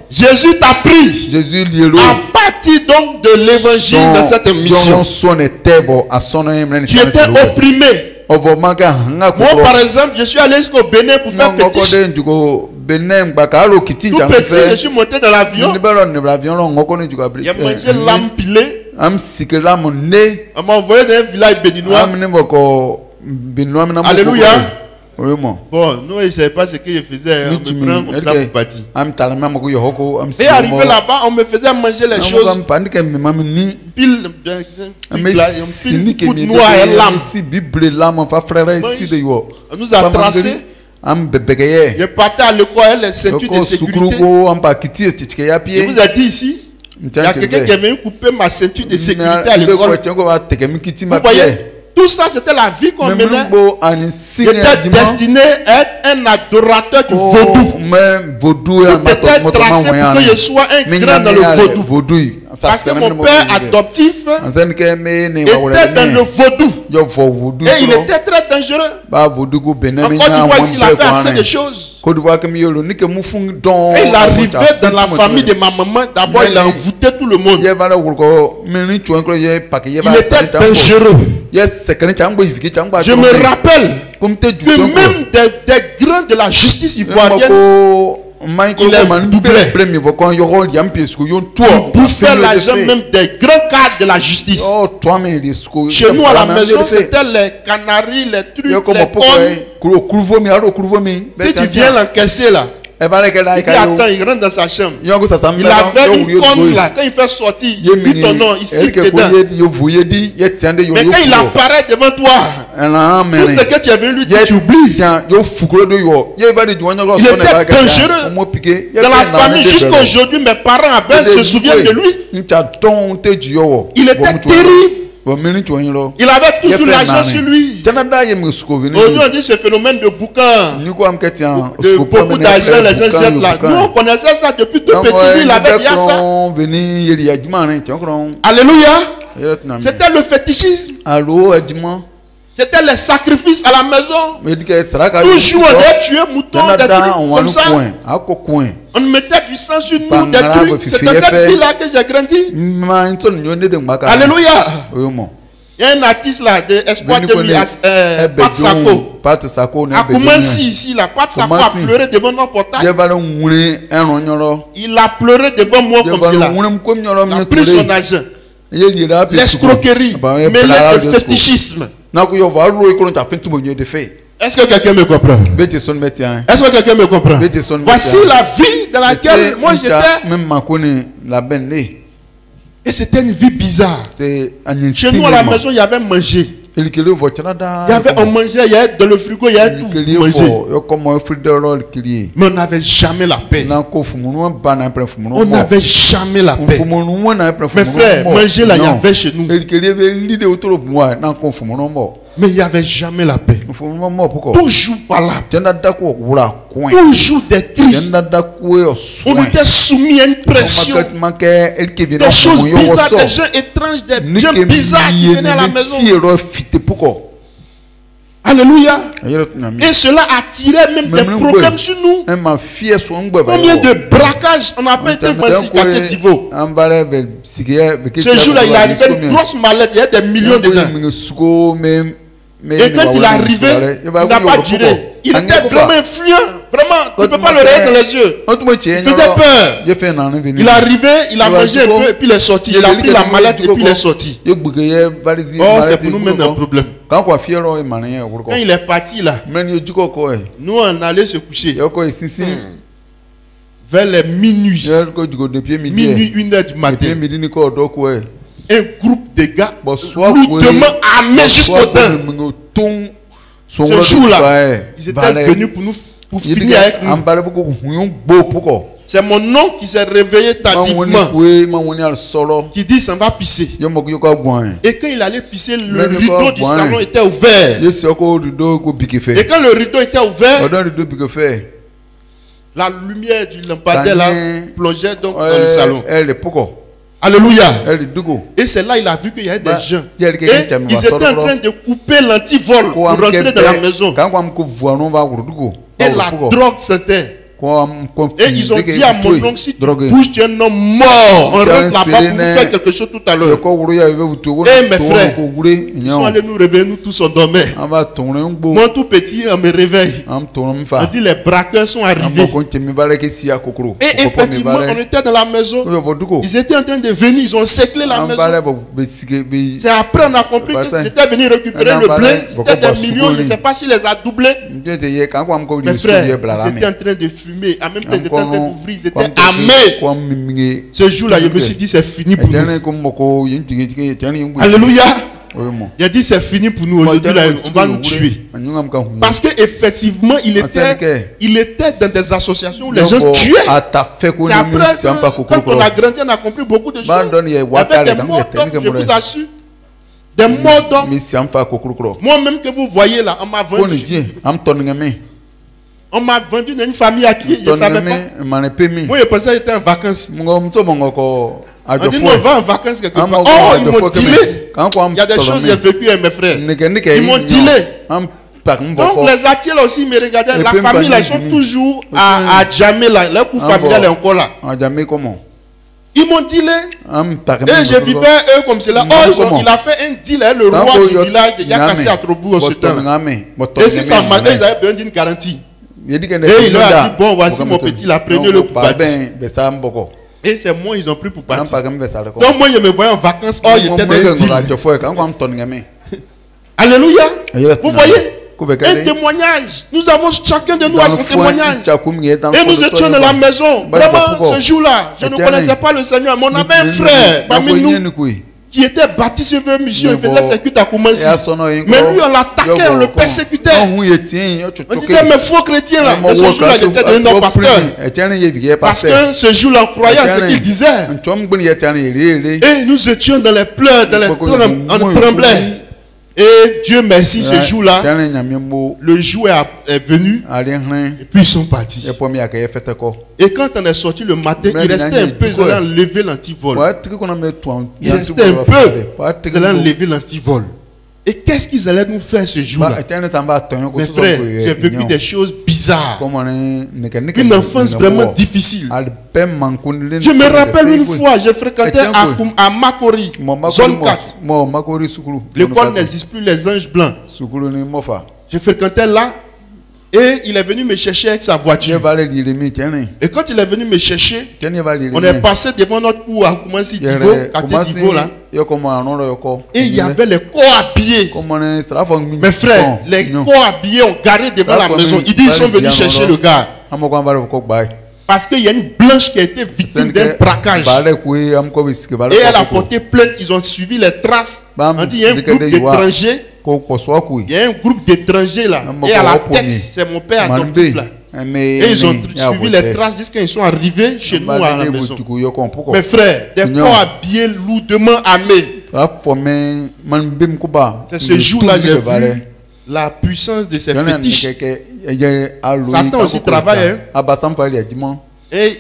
Jésus t'a pris. À partir donc de l'évangile de cette mission. Tu étais opprimé. Moi par exemple, je suis allé jusqu'au Bénin pour faire fétiche. Tout petit, je suis monté dans l'avion. J'ai mangé l'âme pilée. On m'a envoyé dans un village béninois. Alléluia. Bon, nous, je ne savais pas ce que je faisais. On me prend comme ça pour partir. Et arrivé là-bas, on me faisait manger les choses. Pile, coup de noix et lame. On nous a tracé. Je partais à l'école, les ceintures de sécurité. Je vous ai dit ici, il y a quelqu'un qui est venu couper ma ceinture de sécurité à l'école. Vous voyez, tout ça c'était la vie qu'on menait. J'étais destiné à être un adorateur du vaudou. Tout était tracé pour que je sois un grand dans le vaudou. Parce que mon père adoptif était dans le vaudou. Et il était très dangereux. En Côte d'Ivoire, il a fait assez de choses. Et il arrivait dans la famille de ma maman. D'abord, il a envoûté tout le monde. Il était dangereux. Je me rappelle que même des grands de la justice ivoirienne, il doublait. Il bouffait l'argent même des grands cadres de la justice. Chez nous à la maison, c'était les canaries, les trucs, les cornes. Si tu viens l'encaisser là, il attend, il rentre dans sa chambre. Il avait une corne là. Quand il fait sortir, il dit ton nom, il siffle dedans. Mais quand il apparaît devant toi, tout ce que tu avais lui dit, tu oublies. Il était dangereux. Dans la famille, jusqu'à aujourd'hui, mes parents se souviennent de lui. Il était terrible. Il avait toujours l'argent sur lui. Aujourd'hui, on dit ce phénomène de boucan. De beaucoup d'argent, les gens jettent là. Nous, on connaissait ça depuis tout petit. Lui, il avait déjà ça. Alléluia. C'était le fétichisme. C'était les sacrifices à la maison. Toujours, on devait tuer moutons, des trucs comme ça. On mettait du sang sur nous, des trucs. C'est dans cette ville-là que j'ai grandi. Alléluia. Il y a un artiste là, de Espoir de Pat Sako. À Koumansi, ici, là, Pat Sako a pleuré devant notre portail. Il a pleuré devant moi comme cela. Il a pris son argent. L'escroquerie, mais le fétichisme. Est-ce que quelqu'un me comprend? Est-ce que quelqu'un me comprend? Voici la vie dans laquelle moi j'étais. Et c'était une vie bizarre. Chez nous à la maison, il y avait manger. Il y avait on mangeait, il y avait dans le frigo, il y avait tout manger. Mais on n'avait jamais la paix. On n'avait jamais la paix. Mes frères, manger là, il y avait chez nous. Mais il n'y avait jamais la paix. Toujours pas là. Toujours des crises. On était soumis à une pression. Des choses bizarres, des gens étranges, des gens bizarres qui venaient à la maison. Alléluia. Et cela attirait même des problèmes sur nous. Combien de braquages on n'a pas été fait quartier Divo. Ce jour-là, il arrivait une grosse mallette, il y a des millions dedans. Et quand il est arrivé, il n'a pas duré. Il était vraiment influent. Vraiment, tu ne peux pas le regarder dans les yeux. Il faisait peur. Il est arrivé, il a mangé un peu et puis il est sorti. Il a pris la mallette et puis il est sorti. Oh, c'est pour nous mettre un problème. Quand il est parti là, nous on allait se coucher. Vers les minuit. Minuit, 1h du matin. Un groupe de gars lourdement armés jusqu'au dents. Ce jour-là, ils étaient venus pour finir avec nous. C'est mon nom qui s'est réveillé tardivement, qui dit ça va pisser. Et quand il allait pisser, le rideau du salon était ouvert. Et quand le rideau était ouvert, la lumière du lampadaire là plongeait donc dans le salon. Alléluia. Et c'est là il a vu qu'il y avait des gens. Et ils étaient en train de couper l'antivol pour rentrer dans la maison. Et la drogue sentait. Et ils ont dit à mon oncle, si tu bouges, tu es un homme mort. On rentre là-bas pour vous faire quelque chose tout à l'heure. Et mes frères, ils sont allés nous réveiller, nous tous on dormait. Moi tout petit, on me réveille. On dit les braqueurs sont arrivés. Et effectivement, on était dans la maison. Ils étaient en train de venir, ils ont séclé la maison. C'est après on a compris que c'était venu récupérer le blé. C'était des millions, je ne sais pas s'il les a doublés. Mes frères, ils étaient en train de fumer. En même temps, ils étaient en train d'ouvrir, ils étaient armés. Ce jour-là, je me suis dit, c'est fini pour nous. Alléluia. Il a dit, c'est fini pour nous. Aujourd'hui, on va nous tuer. Parce qu'effectivement, il était dans des associations où les gens tuaient. C'est après, quand on a grandi, on a compris beaucoup de choses. Il y avait des morts d'hommes, je vous assure. Des morts d'hommes. Moi-même que vous voyez là, on m'a vendu. On m'a vendu dans une famille à Thiers, je ne savais pas. Moi, je pensais que j'étais en vacances. On dit, on va en vacances quelque part. Oh, ils m'ont dealé. Il y a des choses que j'ai vécues avec mes frères. Ils m'ont dealé. Donc, les Atiers là aussi, ils me regardaient. La famille là, ils sont toujours à Djamé là. Leur coup familial est encore là. Ils m'ont dealé. Et je vivais eux comme cela. Oh, il a fait un deal avec le roi du village de Yakassé à Trobou en ce temps. Et si ça m'a dit, ils avaient besoin d'une garantie. Et il leur a dit, bon, voici mon petit, il a pris le pour partir. Et c'est moi, ils ont pris pour partir. Donc moi, je me voyais en vacances. Oh, il était dans un deal. Alléluia. Vous voyez, un témoignage. Nous avons chacun de nous à son témoignage. Et nous étions dans la maison. Vraiment, ce jour-là, je ne connaissais pas le Seigneur. Mais on avait un frère parmi nous qui était baptisé sur mission, il faisait ses cuites à Koumansi. Mais lui, on l'attaquait, on le persécutait. On disait, mais faux chrétien là. Et ce jour-là, il était devenu notre pasteur. Parce que ce jour-là, on croyait à ce qu'il disait. Et nous étions dans les pleurs, on tremblait. Et Dieu merci, ce jour-là, le jour est venu et puis ils sont partis. Et quand on est sorti le matin, il restait un peu, ils allaient enlever l'antivol. Il restait un peu, ils allaient enlever l'antivol. Et qu'est-ce qu'ils allaient nous faire ce jour-là? Mes frères, j'ai vécu des choses bizarres. Une enfance vraiment difficile. Je me rappelle une fois, j'ai fréquenté à Makori, zone 4. L'école n'existe plus, les anges blancs. Je fréquentais là. Et il est venu me chercher avec sa voiture. Et quand il est venu me chercher, on est passé devant notre cour à Koumansi Divo, quartier Divo là. Et il y avait les corps habillés. Mes frères, les corps habillés ont garé devant la maison. Ils disent qu'ils sont venus chercher le gars. Parce qu'il y a une blanche qui a été victime d'un braquage. Et elle a porté plainte. Ils ont suivi les traces. On dit qu'il y a un groupe d'étrangers. Il y a un groupe d'étrangers là. Et à la tête, c'est mon père adoptif là. Et ils ont suivi les traces jusqu'à ils sont arrivés chez nous à la maison. Mes frères, des corps habillés lourdement armés. C'est ce jour-là que j'ai vu la puissance de ces fétiches. Satan aussi travaille. Et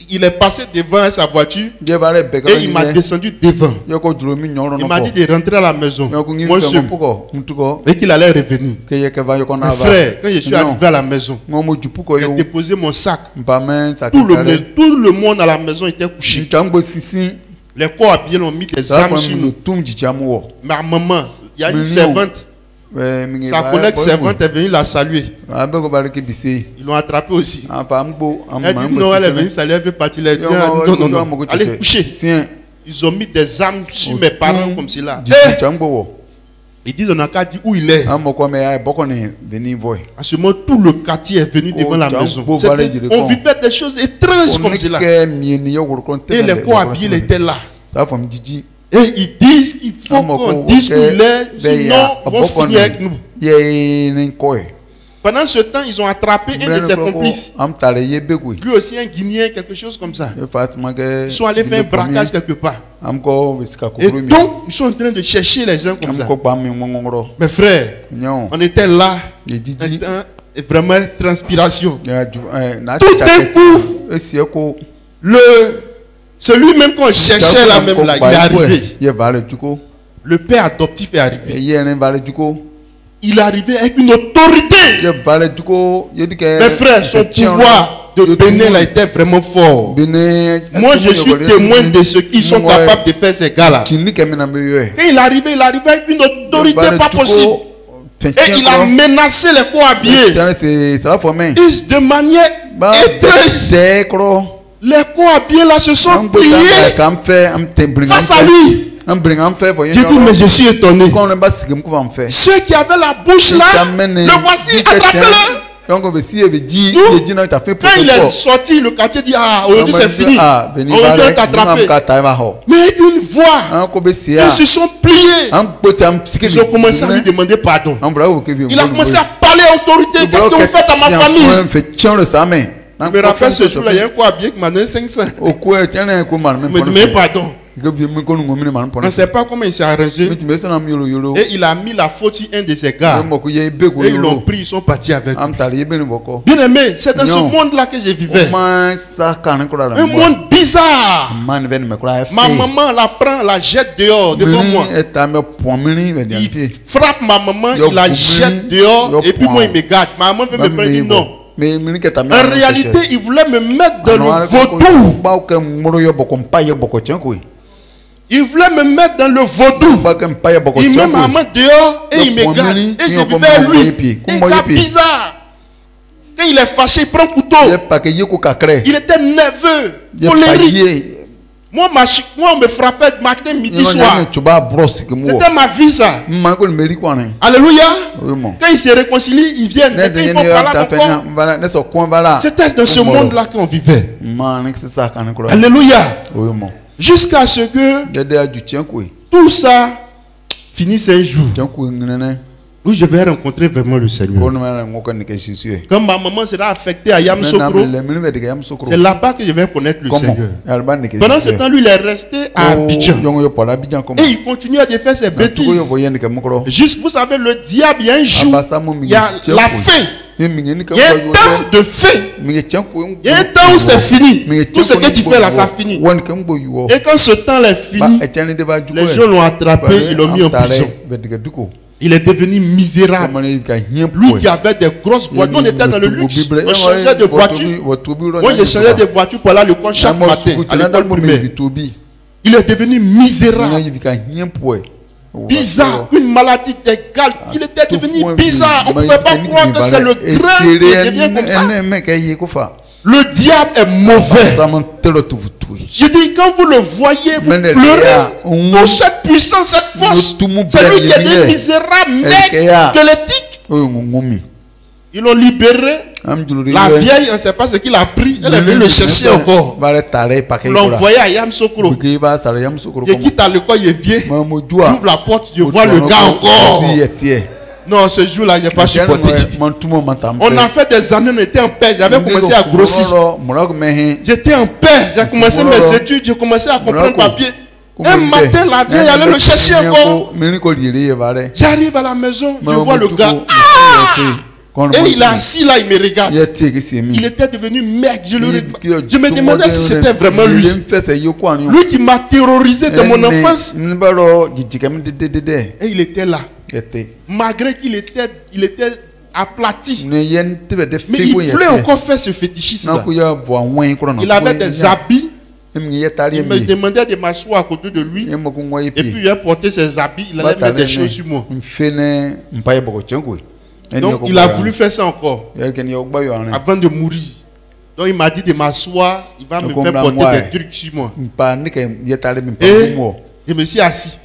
il est passé devant sa voiture et il m'a descendu devant. Il m'a dit de rentrer à la maison. Moi seul. Et qu'il allait revenir. Mes frères, quand je suis arrivé à la maison, j'ai déposé mon sac. Tout le monde à la maison était couché. Les corps habillés ont mis des armes sur nous. Ma maman, il y a une servante. Sa collègue servante est venue la saluer. Ils l'ont attrapé aussi. Elle dit non, elle est venue saluer, elle veut partir. Elle dit non, allez coucher. Ils ont mis des armes sur mes parents comme cela. Ils disent on n'a qu'à dire où il est. À ce moment, tout le quartier est venu devant la maison. On vivait des choses étranges comme cela. Et les corps habillés étaient là. Et ils disent qu'il faut qu'on dise où il est, sinon ils vont finir avec nous. Pendant ce temps, ils ont attrapé un de ses complices. Lui aussi un Guinéen, quelque chose comme ça. Ils sont allés faire un braquage quelque part. Et donc, ils sont en train de chercher les gens comme ça. Mes frères, on était là, vraiment transpiration. Tout d'un coup, celui même qu'on cherchait là même là, il est arrivé. Le père adoptif est arrivé. Il est arrivé avec une autorité. Mes frères, son pouvoir de Bénin là était vraiment fort. Moi, je suis témoin de ce qu'ils sont capables de faire, ces gars-là. Quand il arrivait avec une autorité pas possible. Et il a menacé les cohabillés. De manière étrange. Les cohabillés là se sont pliés face à lui. J'ai dit, mais je suis étonné. Ceux qui avaient la bouche là, le voici, attrapez-le. Quand il est sorti, le quartier dit, ah, aujourd'hui c'est fini. Aujourd'hui on t'a attrapé. Mais une voix, ils se sont pliés. Ils ont commencé à lui demander pardon. Il a commencé à parler à l'autorité. Qu'est-ce que vous faites à ma famille? Je me rappelle ce jour-là, il y a un quoi habillé qui m'a donné 500. Il me dit, pardon. On ne sait pas comment il s'est arrangé. Et il a mis la faute sur un de ses gars. Et ils l'ont pris, ils sont partis avec lui. Bien aimé, c'est dans ce monde-là que je vivais. Un monde bizarre. Ma maman la prend, la jette dehors devant moi. Il frappe ma maman, il la jette dehors. Et puis moi, il me garde. Ma maman veut me prendre, il dit non. En réalité, il voulait me mettre dans le vaudou. Il voulait me mettre dans le vaudou. Il met ma main dehors et il me garde. Et je vivais à lui. Un gars bizarre. Quand il est fâché, il prend un couteau. Il était nerveux, colérique. Moi, on me frappait matin, midi, soir. C'était ma vie, ça. Alléluia. Quand ils se réconcilient, ils viennent. Quand ils font parler, c'était dans ce monde-là qu'on vivait. Alléluia. Jusqu'à ce que tout ça finisse un jour où je vais rencontrer vraiment le Seigneur. Quand ma maman sera affectée à Yamoussoukro, c'est là-bas que je vais connaître le Seigneur. Pendant ce temps, lui, il est resté à Abidjan. Et il continue à faire ses bêtises. Juste, vous savez, le diable, il y a un jour, il y a la faim. Il y a un temps de faim. Il y a un temps où c'est fini. Tout ce que tu fais là, ça finit. Et quand ce temps est fini, les gens l'ont attrapé, ils l'ont mis en prison. Il est devenu misérable. Lui qui avait des grosses voitures, on était dans le luxe. On changeait de voiture. Moi, je changeais de voiture pour aller à l'école chaque matin. À l'école primaire. Il est devenu misérable. Bizarre, une maladie égale. Il était devenu bizarre. On ne pouvait pas croire que c'est le grain qui devient comme ça. Le diable est mauvais. Je dis, quand vous le voyez, vous pleurez. Toute cette puissance, cette force, c'est lui qui est devenu misérable, maigre, squelettique. Ils l'ont libéré. La vieille, on ne sait pas ce qu'il a pris. Elle est venue le chercher encore. Ils l'ont envoyé à Yamoussoukro. Je quitte à l'école, il vient. J'ouvre la porte, je vois le gars encore. Non, ce jour-là, je n'ai pas supporté. On a fait des années, on était en paix. J'avais commencé à grossir. J'étais en paix. J'ai commencé mes études, j'ai commencé à comprendre le papier. Un matin, la vieille allait le chercher encore. J'arrive à la maison, je vois le gars. Et il est assis là, il me regarde. Il était devenu maigre. Je me demandais si c'était vraiment lui. Lui qui m'a terrorisé de mon enfance. Et il était là. Malgré qu'il était aplati. Mais il voulait encore faire ce fétichisme là. Il avait des habits. Il me demandait de m'asseoir à côté de lui. Et puis il a porté ses habits. Il allait mettre des choses sur moi. Donc il a voulu faire ça encore avant de mourir. Donc il m'a dit de m'asseoir. Il va me faire porter des trucs sur moi. Et je me suis assis.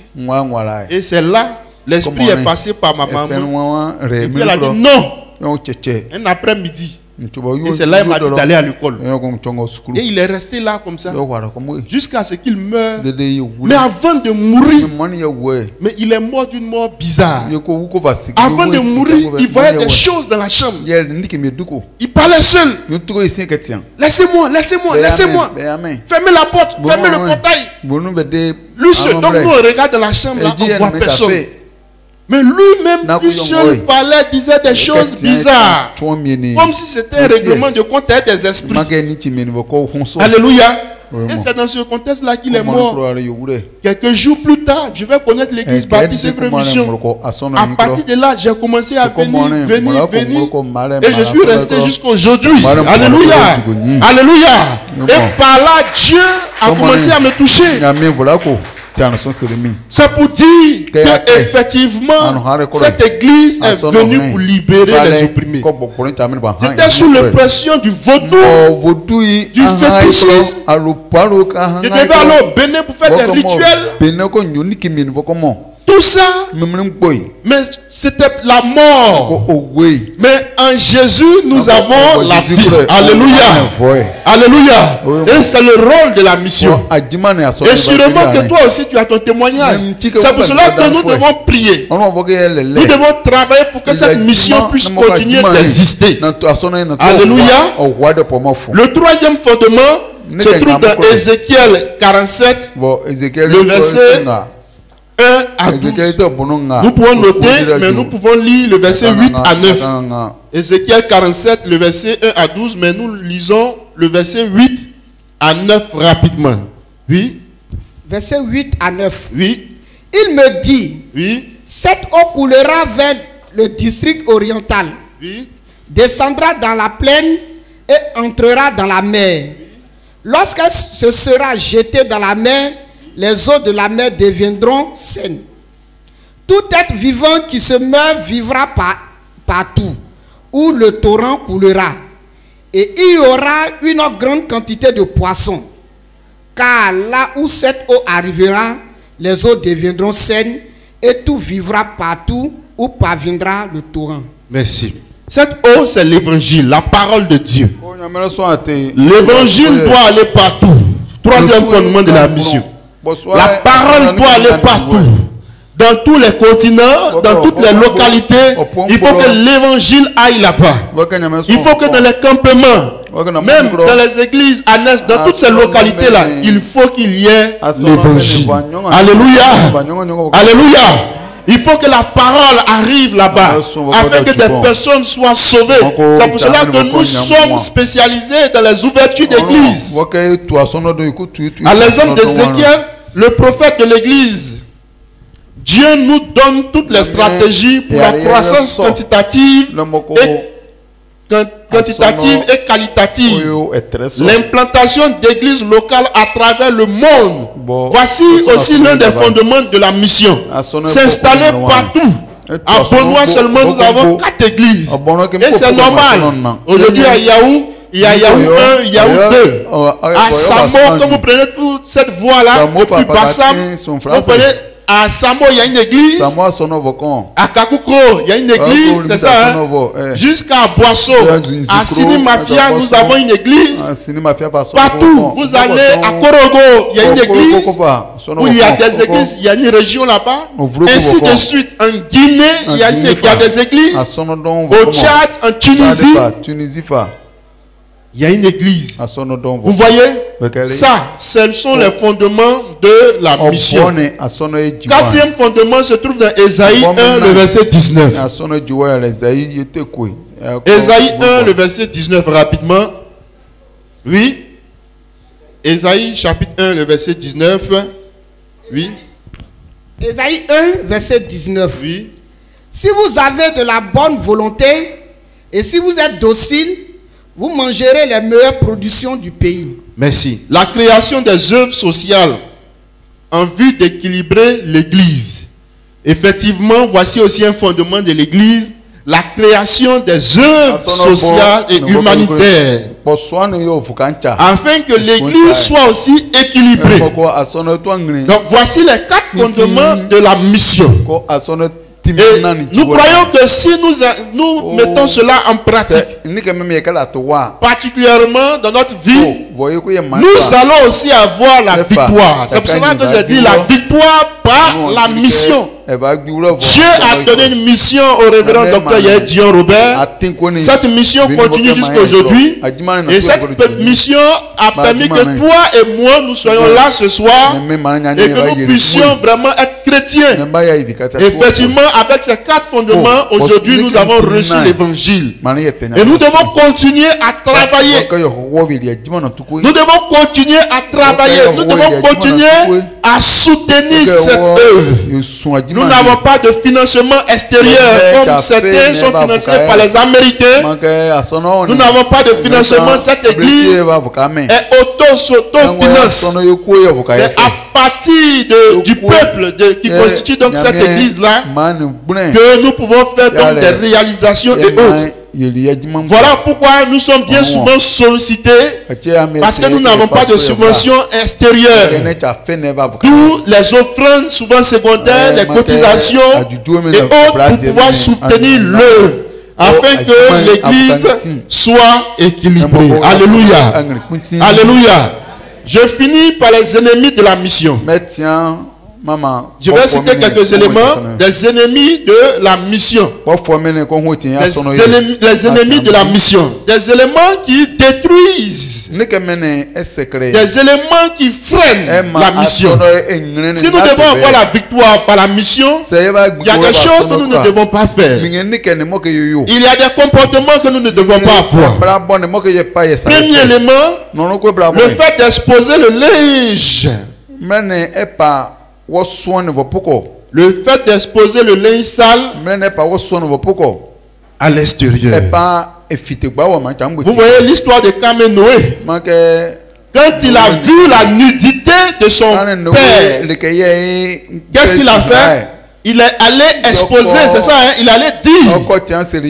Et c'est là l'esprit est passé par ma maman. Et puis elle a dit non. Un après-midi. Et c'est là qu'il m'a dit d'aller à l'école. Et il est resté là comme ça jusqu'à ce qu'il meure. Mais avant de mourir, mais il est mort d'une mort bizarre. Avant de mourir, il voyait des choses dans la chambre. Il parlait seul. Laissez-moi, laissez-moi, laissez-moi. Fermez la porte, fermez le portail. Lui seul, donc nous on regarde dans la chambre là, on ne voit personne. Mais lui-même, lui seul parlait, disait des choses bizarres. Comme si c'était un règlement de compte des esprits. Alléluia. Et c'est dans ce contexte-là qu'il est mort. Quelques jours plus tard, je vais connaître l'église baptiste Œuvre Mission. À partir de là, j'ai commencé à venir. Et je suis resté jusqu'aujourd'hui. Alléluia. Alléluia. Et par là, Dieu a commencé à me toucher. C'est pour dire que effectivement cette église est venue pour libérer les opprimés. J'étais sous la pression du vaudou, du fétichisme. Je devais aller au Bénin pour faire des rituels. Tout ça, mais c'était la mort. Mais en Jésus, nous avons la vie. Alléluia. Alléluia. Et c'est le rôle de la mission. Et sûrement que toi aussi, tu as ton témoignage. C'est pour cela que nous devons prier. Nous devons travailler pour que cette mission puisse continuer d'exister. Alléluia. Le troisième fondement se trouve dans Ézéchiel 47, le verset 1 à 12. Nous pouvons noter, mais nous pouvons lire le verset 8 à 9. Ézéchiel 47, le verset 1 à 12, mais nous lisons le verset 8 à 9 rapidement. Oui. Verset 8 à 9. Oui. Il me dit, oui, cette eau coulera vers le district oriental, oui, descendra dans la plaine et entrera dans la mer. Lorsqu'elle se sera jetée dans la mer, les eaux de la mer deviendront saines. Tout être vivant qui se meurt vivra partout où le torrent coulera. Et il y aura une grande quantité de poissons. Car là où cette eau arrivera, les eaux deviendront saines et tout vivra partout où parviendra le torrent. Merci. Cette eau, c'est l'évangile, la parole de Dieu. L'évangile doit aller partout. Troisième fondement de la mission. La parole doit aller partout. Dans tous les continents, dans toutes les localités, il faut que l'évangile aille là-bas. Il faut que dans les campements, même dans les églises annexes, dans toutes ces localités-là, il faut qu'il y ait l'évangile. Alléluia. Alléluia. Il faut que la parole arrive là-bas afin que des personnes soient sauvées. C'est pour cela que nous sommes spécialisés dans les ouvertures d'église. À l'exemple d'Ézéchiel, le prophète de l'église, Dieu nous donne toutes les stratégies pour la croissance quantitative et qualitative. L'implantation d'églises locales à travers le monde. Voici aussi l'un des fondements de la mission. S'installer partout. À Benoît seulement, nous avons 4 églises. Et c'est normal. Aujourd'hui à Yahoo, il y a Yahoo 1, Yahoo 2. À Samo, quand vous prenez toute cette voie-là, et puis Bassam, vous prenez à Samo, il y a une église. À Kakukro, il y a une église, c'est ça. Hein? Jusqu'à Boisseau, à Sini Mafia, nous avons une église. Partout, vous allez à Korogo, il y a une église. Où il y a des églises, il y a une région là-bas. Ainsi de suite, en Guinée, il y a des églises. Au Tchad, en Tunisie. Il y a une église. Vous voyez, ça, ce sont les fondements de la mission. Quatrième fondement se trouve dans Ésaïe 1, le verset 19. Ésaïe 1, le verset 19, rapidement. Oui. Ésaïe chapitre 1, le verset 19. Oui. Ésaïe 1, verset 19. Oui. Si vous avez de la bonne volonté et si vous êtes docile, vous mangerez les meilleures productions du pays. Merci. La création des œuvres sociales en vue d'équilibrer l'Église. Effectivement, voici aussi un fondement de l'Église, la création des œuvres sociales et humanitaires. Afin que l'Église soit aussi équilibrée. Donc voici les 4 fondements de la mission. Et nous croyons que si nous mettons cela en pratique, particulièrement dans notre vie, nous allons aussi avoir la victoire. C'est pour cela que j'ai dit la victoire par la mission. Dieu a donné une mission au révérend docteur Yael Dion Robert. Cette mission continue jusqu'à aujourd'hui. Et cette mission a permis que toi et moi nous soyons là ce soir et que nous puissions vraiment être chrétiens. Effectivement, avec ces 4 fondements, aujourd'hui nous avons reçu l'évangile. Et nous devons continuer à travailler. Nous devons continuer à travailler. Nous devons continuer à soutenir cette œuvre. Nous n'avons pas de financement extérieur comme certains sont financés par les Américains. Nous n'avons pas de financement. Cette église est auto-finance. C'est à partir du peuple qui constitue donc cette église-là que nous pouvons faire donc des réalisations et autres. Voilà pourquoi nous sommes bien souvent sollicités, parce que nous n'avons pas de subvention extérieure. D'où les offrandes souvent secondaires, les cotisations et autres pour pouvoir soutenir l'œuvre, afin que l'église soit équilibrée. Alléluia. Alléluia. Je finis par les ennemis de la mission. Je vais citer quelques éléments des ennemis de la mission. Les ennemis de la mission. Des éléments qui détruisent. Des éléments qui freinent la mission. Si nous devons avoir la victoire par la mission, il y a des choses que nous ne devons pas faire. Il y a des comportements que nous ne devons pas avoir. Premier élément, le fait d'exposer le linge. Le fait d'exposer le linge sale à l'extérieur. Vous voyez l'histoire de Cam et Noé. Quand il a vu la nudité de son père, qu'est-ce qu'il a fait? Il est allé exposer, c'est ça, hein? Il allait dire,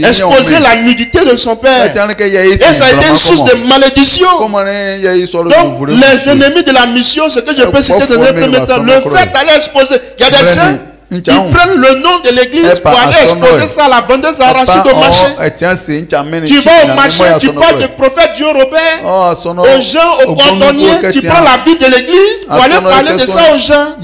exposer la nudité de son père. Et ça a été une source de malédiction. Donc, les ennemis de la mission, ce que je peux citer dans un premier temps, le fait d'aller exposer. Il y a des gens qui prennent le nom de l'église pour aller exposer ça à la vendeuse arachide au marché. Tu vas au marché, tu parles du prophète Dieu Robert aux gens, aux cordonniers, tu prends la vie de l'église pour aller parler de ça aux gens.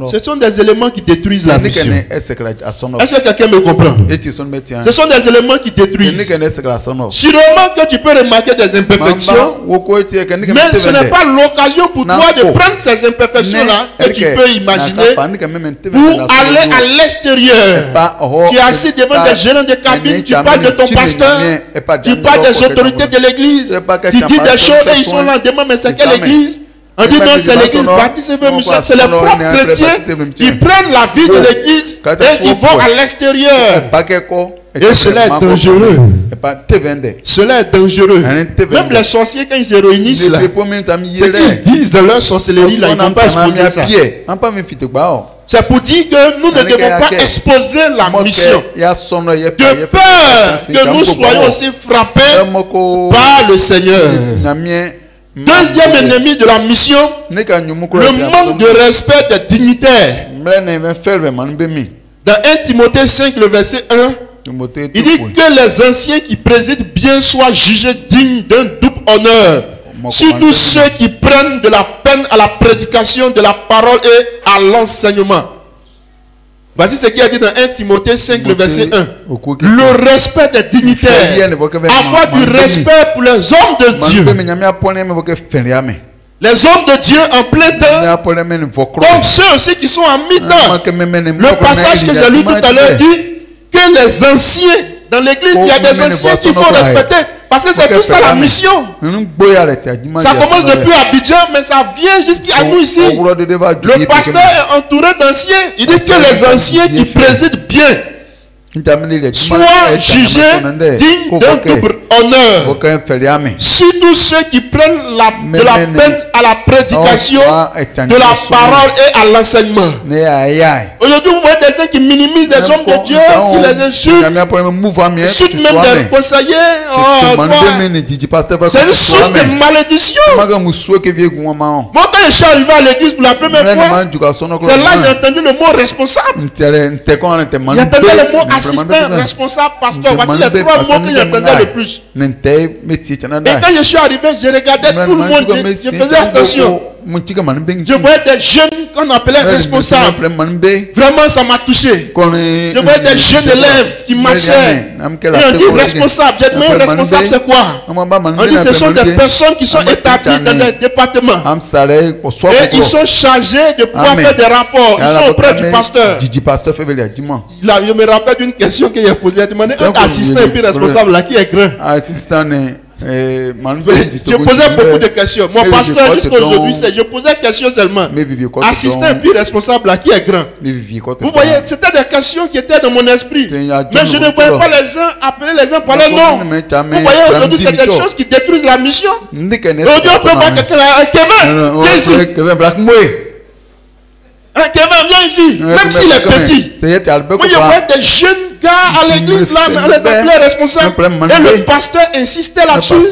Ce sont des éléments qui détruisent la mission. Est-ce que quelqu'un me comprend? Ce sont des éléments qui détruisent. Sûrement que tu peux remarquer des imperfections, mais ce n'est pas l'occasion pour toi de prendre ces imperfections-là que tu peux imaginer pour aller à l'extérieur. Tu es assis devant des gérants de cabine, tu parles de ton pasteur, tu parles des autorités de l'église, tu dis des choses et ils sont là, demandent mais c'est quelle église? On dit non, c'est l'église baptiste, c'est les propres chrétiens qui prennent la vie de l'église et qui vont à l'extérieur. Et cela est dangereux. Cela est dangereux. Même les sorciers, quand ils se réunissent là, ce qu'ils disent de leur sorcellerie là, ils ne vont pas exposer ça. C'est pour dire que nous ne devons pas exposer la mission. De peur que nous soyons aussi frappés par le Seigneur. Deuxième ennemi de la mission, le manque de respect des dignitaires. Dans 1 Timothée 5, le verset 1, il dit que les anciens qui président bien soient jugés dignes d'un double honneur. Surtout ceux qui prennent de la peine à la prédication de la parole et à l'enseignement. Voici ce qu'il a dit dans 1 Timothée 5, le verset 1. Le respect des dignitaires. Avoir du respect pour les hommes de Dieu. Les hommes de Dieu en plein temps, comme ceux aussi qui sont en mi-temps. Le passage que j'ai lu tout à l'heure dit que les anciens, dans l'église, il y a des anciens qu'il faut respecter. Parce que c'est tout ça la mission. Ça commence depuis Abidjan, mais ça vient jusqu'à nous ici. Le pasteur est entouré d'anciens. Il dit que les anciens qui président bien soient jugés dignes d'un double honneur. Surtout ceux qui prennent de la peine à la prédication de la parole et à l'enseignement. Aujourd'hui, vous voyez des gens qui minimisent des hommes de Dieu, qui les insultent, insultent même des conseillers. C'est une source de malédiction. Moi, quand je suis arrivé à l'église pour la première fois, c'est là que j'ai entendu le mot responsable. J'ai entendu le mot assistant, responsable, pasteur. Voici les 3 mots que j'entendais le plus. Et quand je suis arrivé, je regardais tout le monde, je faisais attention. Je voyais des jeunes qu'on appelait responsables. Vraiment, ça m'a touché. Je voyais des jeunes élèves qui marchaient. Et on dit responsable. J'ai demandé responsable, c'est quoi? On dit ce sont des personnes qui sont établies dans les départements. Et ils sont chargés de pouvoir faire des rapports. Ils sont auprès du pasteur. Je me rappelle d'une question qu'il a posée. Il a demandé un assistant et puis responsable là qui est grand. Je posais beaucoup de questions. Mon pasteur jusqu'à aujourd'hui, je posais questions seulement. Assistant et puis responsable là qui est grand. Vous voyez, c'était des questions qui étaient dans mon esprit. Mais je ne voyais pas les gens appeler les gens par leur nom. Vous voyez, aujourd'hui, c'est des choses qui détruisent la mission. Aujourd'hui, on peut voir quelqu'un là. Kevin, viens ici. Kevin, viens ici. Même s'il est petit. Moi, je vois des jeunes gars à l'église là, mais on les appelait responsables. Et le pasteur insistait là-dessus.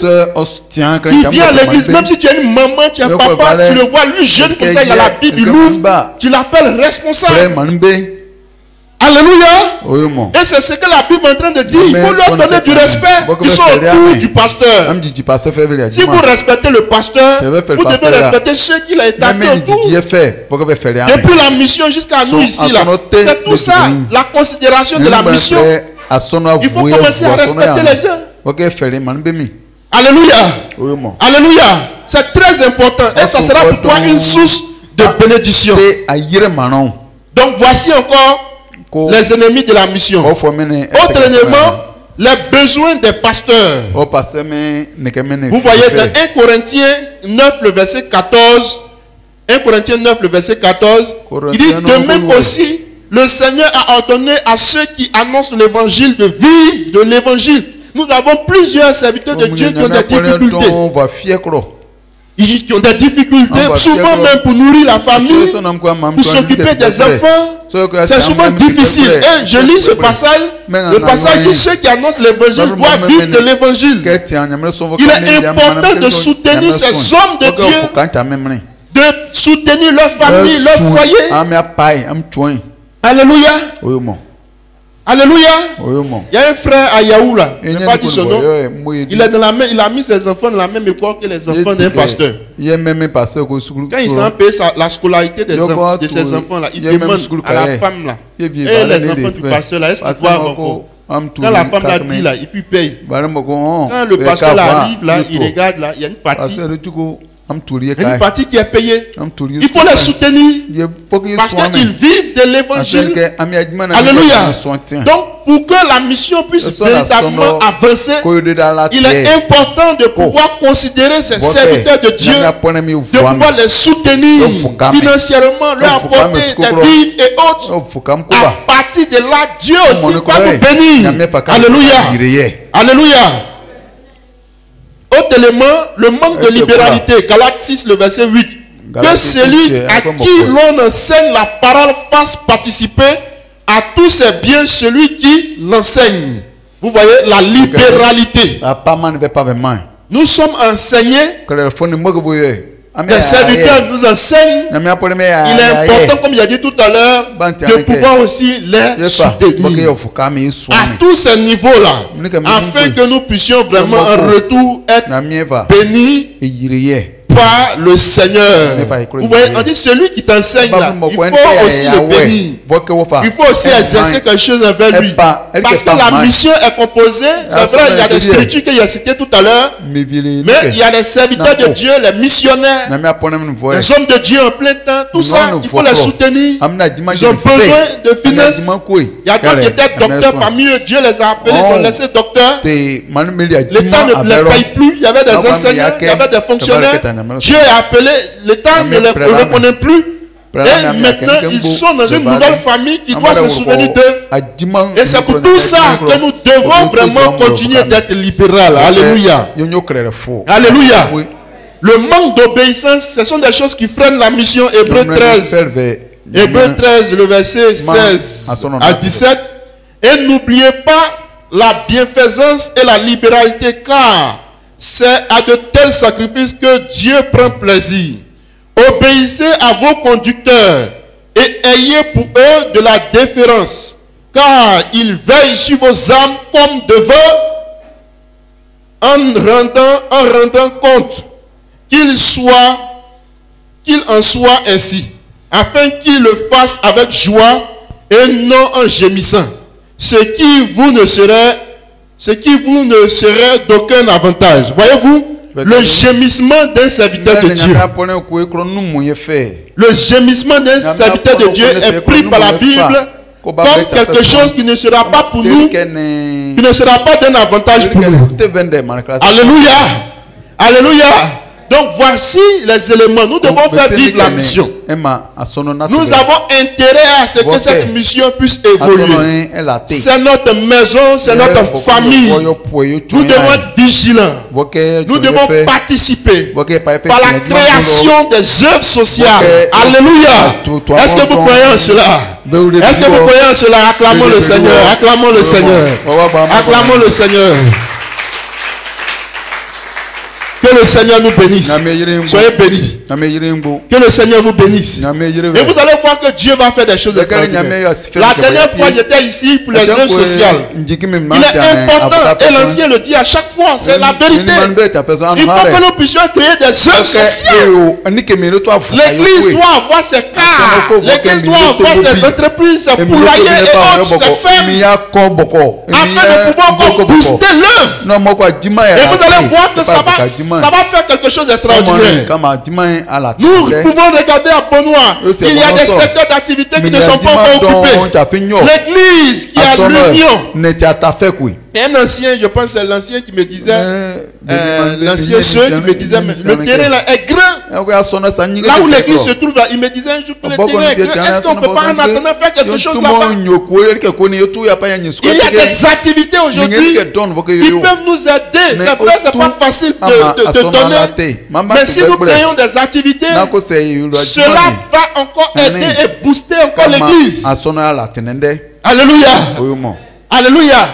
Il vient à l'église, même si tu es une maman, tu es un papa, tu le vois, lui jeune comme ça, il a la Bible, il ouvre, tu l'appelles responsable. Alléluia. Et c'est ce que la Bible est en train de dire. Il faut leur donner du respect. Ils sont autour du pasteur. Si vous respectez le pasteur, vous devez respecter ceux qu'il a établis autour. Depuis la mission jusqu'à nous ici, c'est tout ça. La considération de la mission. Il faut commencer à respecter les gens. Alléluia. Alléluia. C'est très important. Et ça sera pour toi une source de bénédiction. Donc voici encore les ennemis de la mission. Autrement, les besoins des pasteurs. Vous voyez dans 1 Corinthiens 9, le verset 14. 1 Corinthiens 9, le verset 14. Il dit de même aussi, le Seigneur a ordonné à ceux qui annoncent l'évangile de vivre de l'évangile. Nous avons plusieurs serviteurs de Dieu qui ont des difficultés. Qui ont des difficultés, souvent même pour nourrir la famille, pour s'occuper des enfants. C'est souvent difficile. Et je lis ce passage. Le passage dit ceux qui annoncent l'évangile doivent vivre de l'évangile. Il est important de soutenir ces hommes de Dieu, de soutenir leur famille, leur foyer. Alléluia. Alléluia. Il y a un frère à Yaoula, je n'ai pas dit son nom. Il est dans la main, il a mis ses enfants dans la même école que les enfants d'un pasteur. Quand il s'en paye la scolarité de ses enfants là, il demande à la femme là, et les enfants du pasteur là, est-ce qu'ils doivent encore? Quand la femme l'a dit là, il puis paye. Quand le pasteur là arrive là, il regarde là, il y a une partie. Il y a une partie qui est payée. Il faut les soutenir parce qu'ils vivent de l'évangile. Alléluia. Donc, pour que la mission puisse véritablement avancer, il est important de pouvoir considérer ces serviteurs de Dieu, de pouvoir les soutenir financièrement, leur apporter des vivres et autres. À partir de là, Dieu aussi va nous bénir. Alléluia. Alléluia. Autre élément, le manque de libéralité. Galates 6, le verset 8. Que celui à qui l'on enseigne la parole fasse participer à tous ses biens celui qui l'enseigne. Vous voyez la libéralité. Nous sommes enseignés. Les serviteurs nous enseignent. Il est important, comme il a dit tout à l'heure, de pouvoir aussi les soutenir à tous ces niveaux-là, afin que nous puissions vraiment en retour être bénis par le Seigneur. Vous voyez, on dit celui qui t'enseigne là, il faut aussi le bénir. Il faut aussi exercer quelque chose envers lui. Parce que la mission est composée, c'est vrai, il y a des scriptures qu'il a citées tout à l'heure, mais il y a les serviteurs de Dieu, les missionnaires, les hommes de Dieu en plein temps, tout ça, il faut les soutenir. Ils ont besoin de finances. Il y a d'autres qui étaient docteurs parmi eux, Dieu les a appelés, ils ont laissé docteurs. L'État ne les paye plus, il y avait des enseignants, il y avait des fonctionnaires. Dieu a appelé, l'État ne les reconnaît plus. Et maintenant, ils sont dans une nouvelle famille qui doit se souvenir d'eux. Et c'est pour tout ça que nous devons vraiment continuer d'être libéral. Alléluia. Alléluia. Le manque d'obéissance, ce sont des choses qui freinent la mission. Hébreux 13. Hébreux 13, le verset 16 à 17. Et n'oubliez pas la bienfaisance et la libéralité, car c'est à de tels sacrifices que Dieu prend plaisir. Obéissez à vos conducteurs et ayez pour eux de la déférence, car ils veillent sur vos âmes comme devant, en rendant compte qu'ils soient qu'il en soit ainsi, afin qu'il le fasse avec joie et non en gémissant, ce qui vous ne serait d'aucun avantage. Voyez-vous, le gémissement d'un serviteur de Dieu. Le gémissement d'un serviteur de Dieu est pris par la Bible comme quelque chose qui ne sera pas pour nous, qui ne sera pas d'un avantage pour nous. Alléluia. Alléluia. Donc voici les éléments. Nous devons faire vivre la mission. Nous avons intérêt à ce que cette mission puisse évoluer. C'est notre maison, c'est notre famille. Nous devons être vigilants. Nous devons participer par la création des œuvres sociales. Alléluia. Est-ce que vous croyez en cela? Est-ce que vous croyez en cela? Acclamons le Seigneur. Acclamons le Seigneur. Acclamons le Seigneur. Que le Seigneur nous bénisse. Soyez bénis. Que le Seigneur vous bénisse. Et vous allez voir que Dieu va faire des choses extraordinaires. La dernière fois, j'étais ici pour les œuvres sociales. Il est important, et l'ancien le dit à chaque fois, c'est la vérité. Il faut que nous puissions créer des œuvres sociales. L'église doit avoir ses cars. L'église doit avoir ses entreprises, ses poulaillers et autres, ses fermes. Afin de pouvoir booster l'œuvre. Et vous allez voir que ça va faire quelque chose d'extraordinaire. Nous pouvons regarder à Benoît. Il y a des secteurs d'activité qui ne sont pas encore occupés. L'église qui a l'union. Et un ancien, je pense c'est l'ancien qui me disait, l'ancien qui me disait, le terrain là est grand. Là où l'église se trouve là, il me disait un jour que le terrain est grand. Est-ce qu'on ne peut pas en attendant faire quelque chose là-bas? Il y a des activités aujourd'hui qui peuvent nous aider. C'est vrai, c'est pas facile de donner. Mais si nous créons des activités, cela va encore aider et booster encore l'église. Alléluia. Alléluia.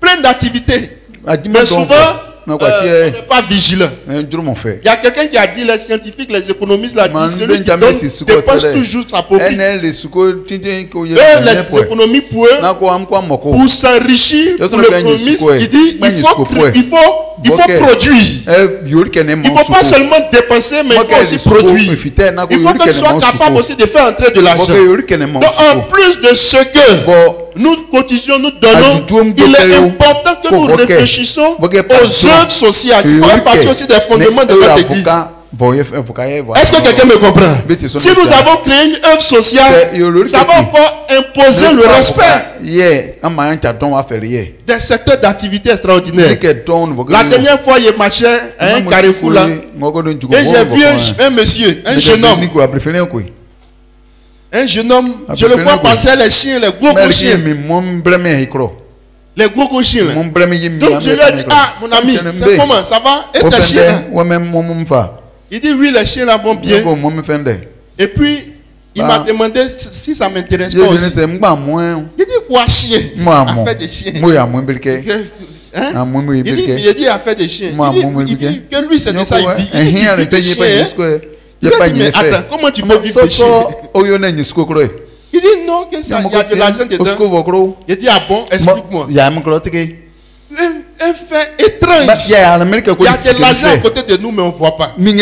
Plein d'activités. Mais souvent, on n'est pas vigilant. Il y a quelqu'un qui a dit, les scientifiques, les économistes l'ont dit, celui qui donne dépense toujours sa profit. Les économies pour eux, pour s'enrichir, pour l'économiste, il dit, il faut produire. Il ne faut pas seulement dépenser, mais il faut aussi produire. Il faut que tu sois capable aussi de faire entrer de l'argent. Donc en plus de ce que nous cotisons, nous donnons, il est important que nous réfléchissons aux œuvres sociales qui font partie aussi des fondements de notre église. Est-ce que quelqu'un me comprend? Si nous avons créé une œuvre sociale, ça va encore imposer le respect des secteurs d'activité extraordinaires. La dernière fois, il marchait à un carrefour là, et j'ai vu un monsieur, un jeune homme, je le vois passer les chiens, les gros chiens. Les gros chiens. Donc je lui ai dit, ah mon ami, c'est comment? Ça va? Et tes chiens? Il dit oui, les chiens là vont bien. Et puis il m'a demandé si ça m'intéresse pas aussi. Il dit quoi chien? Affaire des chiens. Il dit affaire des chiens. Il dit que lui c'est de ça il vit. Il dit des chiens. Mais attends, comment tu peux vivre des chiens? Il dit non, que ça, il y a de l'argent dedans. Il dit ah bon, explique-moi. Un fait étrange. Il y a de l'argent à côté de nous, mais on ne voit pas. Il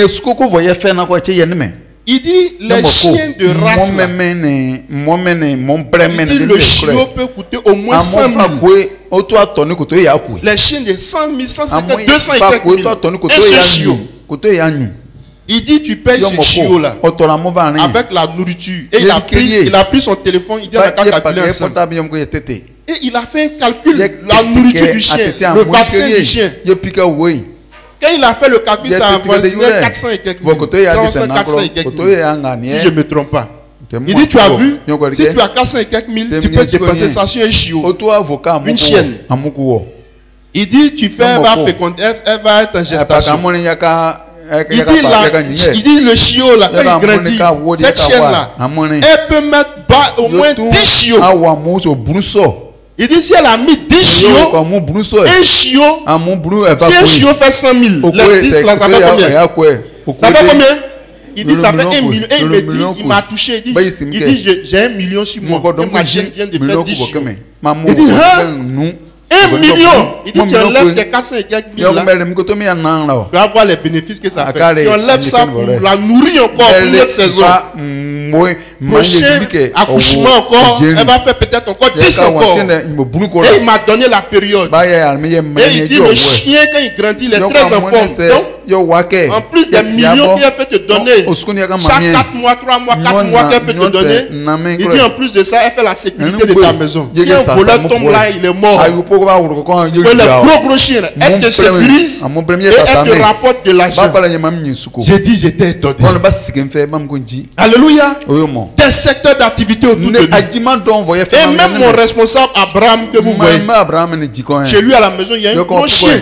dit les chiens de race là, il dit le chiot peut coûter au moins 100 000. Les chiens de 100 000, 150 000, 200 et quelques mille. Et ce chiot, il dit tu payes ce chiot là avec la nourriture. Et il a pris son téléphone, il dit on a qu'à calculer ensemble. Et il a fait un calcul, la nourriture du chien, le vaccin du chien. Quand il a fait le calcul, ça a avoisiné 400 et quelques mille. 400 et quelques mille. Si je ne me trompe pas. Il dit tu as vu, si tu as 400 et quelques mille, tu peux dépenser ça sur un chiot, une chienne. Il dit tu fais, elle va être en gestation. Il dit le chiot là, quand il grandit, cette chienne là, elle peut mettre au moins 10 chiots. Il dit si elle a mis 10 chiots, un chiot, si un chiot fait 100 000, les 10 là, ça fait combien? Ça fait combien? Il dit ça fait 1 million. Et il me dit, il m'a touché. Il dit j'ai 1 million sur moi. Et ma jeune vient de faire 10 chiots. Il dit, hein? 1 million. Il dit tu enlèves tes 400 et quelques mille là. Tu vas voir les bénéfices que ça fait. Tu enlèves ça pour la nourrir encore pour une autre saison. Prochain accouchement encore, elle va faire peut-être encore 10 encore. Et il m'a donné la période. Et il dit le chien quand il grandit, il est très en forme. Donc, en plus des millions qu'elle peut te donner, chaque 4 mois, 3 mois, 4 mois qu'elle peut te donner, il dit en plus de ça, elle fait la sécurité de ta maison. Si un voleur tombe là, il est mort. Le gros chien, elle te sécurise et elle te rapporte de l'argent. J'ai dit, j'étais étonné. Alléluia. Des secteurs d'activité autour de nous. Et même mon responsable Abraham que vous voyez, chez lui à la maison, il y a un gros chien.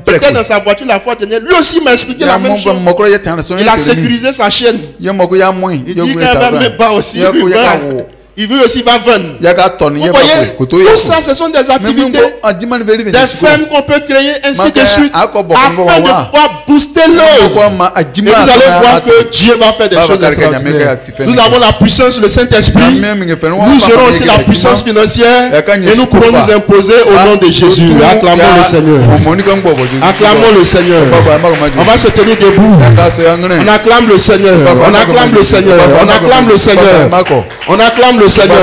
Peut-être dans sa voiture la fois dernière, lui aussi m'a expliqué la même chose. Il a sécurisé sa chienne. Il dit qu'elle va me battre aussi. Il veut aussi va vendre. Vous voyez, tout ça, ce sont des activités, des fermes qu'on peut créer, ainsi de suite, afin de pouvoir booster l'œuvre. Et vous allez voir que Dieu va faire des choses extraordinaires. Nous avons la puissance, le Saint-Esprit. Nous aurons aussi la puissance financière et nous pourrons nous imposer au nom de Jésus. Acclamons le Seigneur. Acclamons le Seigneur. On va se tenir debout. On acclame le Seigneur. On acclame le Seigneur. On acclame le Seigneur. On acclame le Seigneur.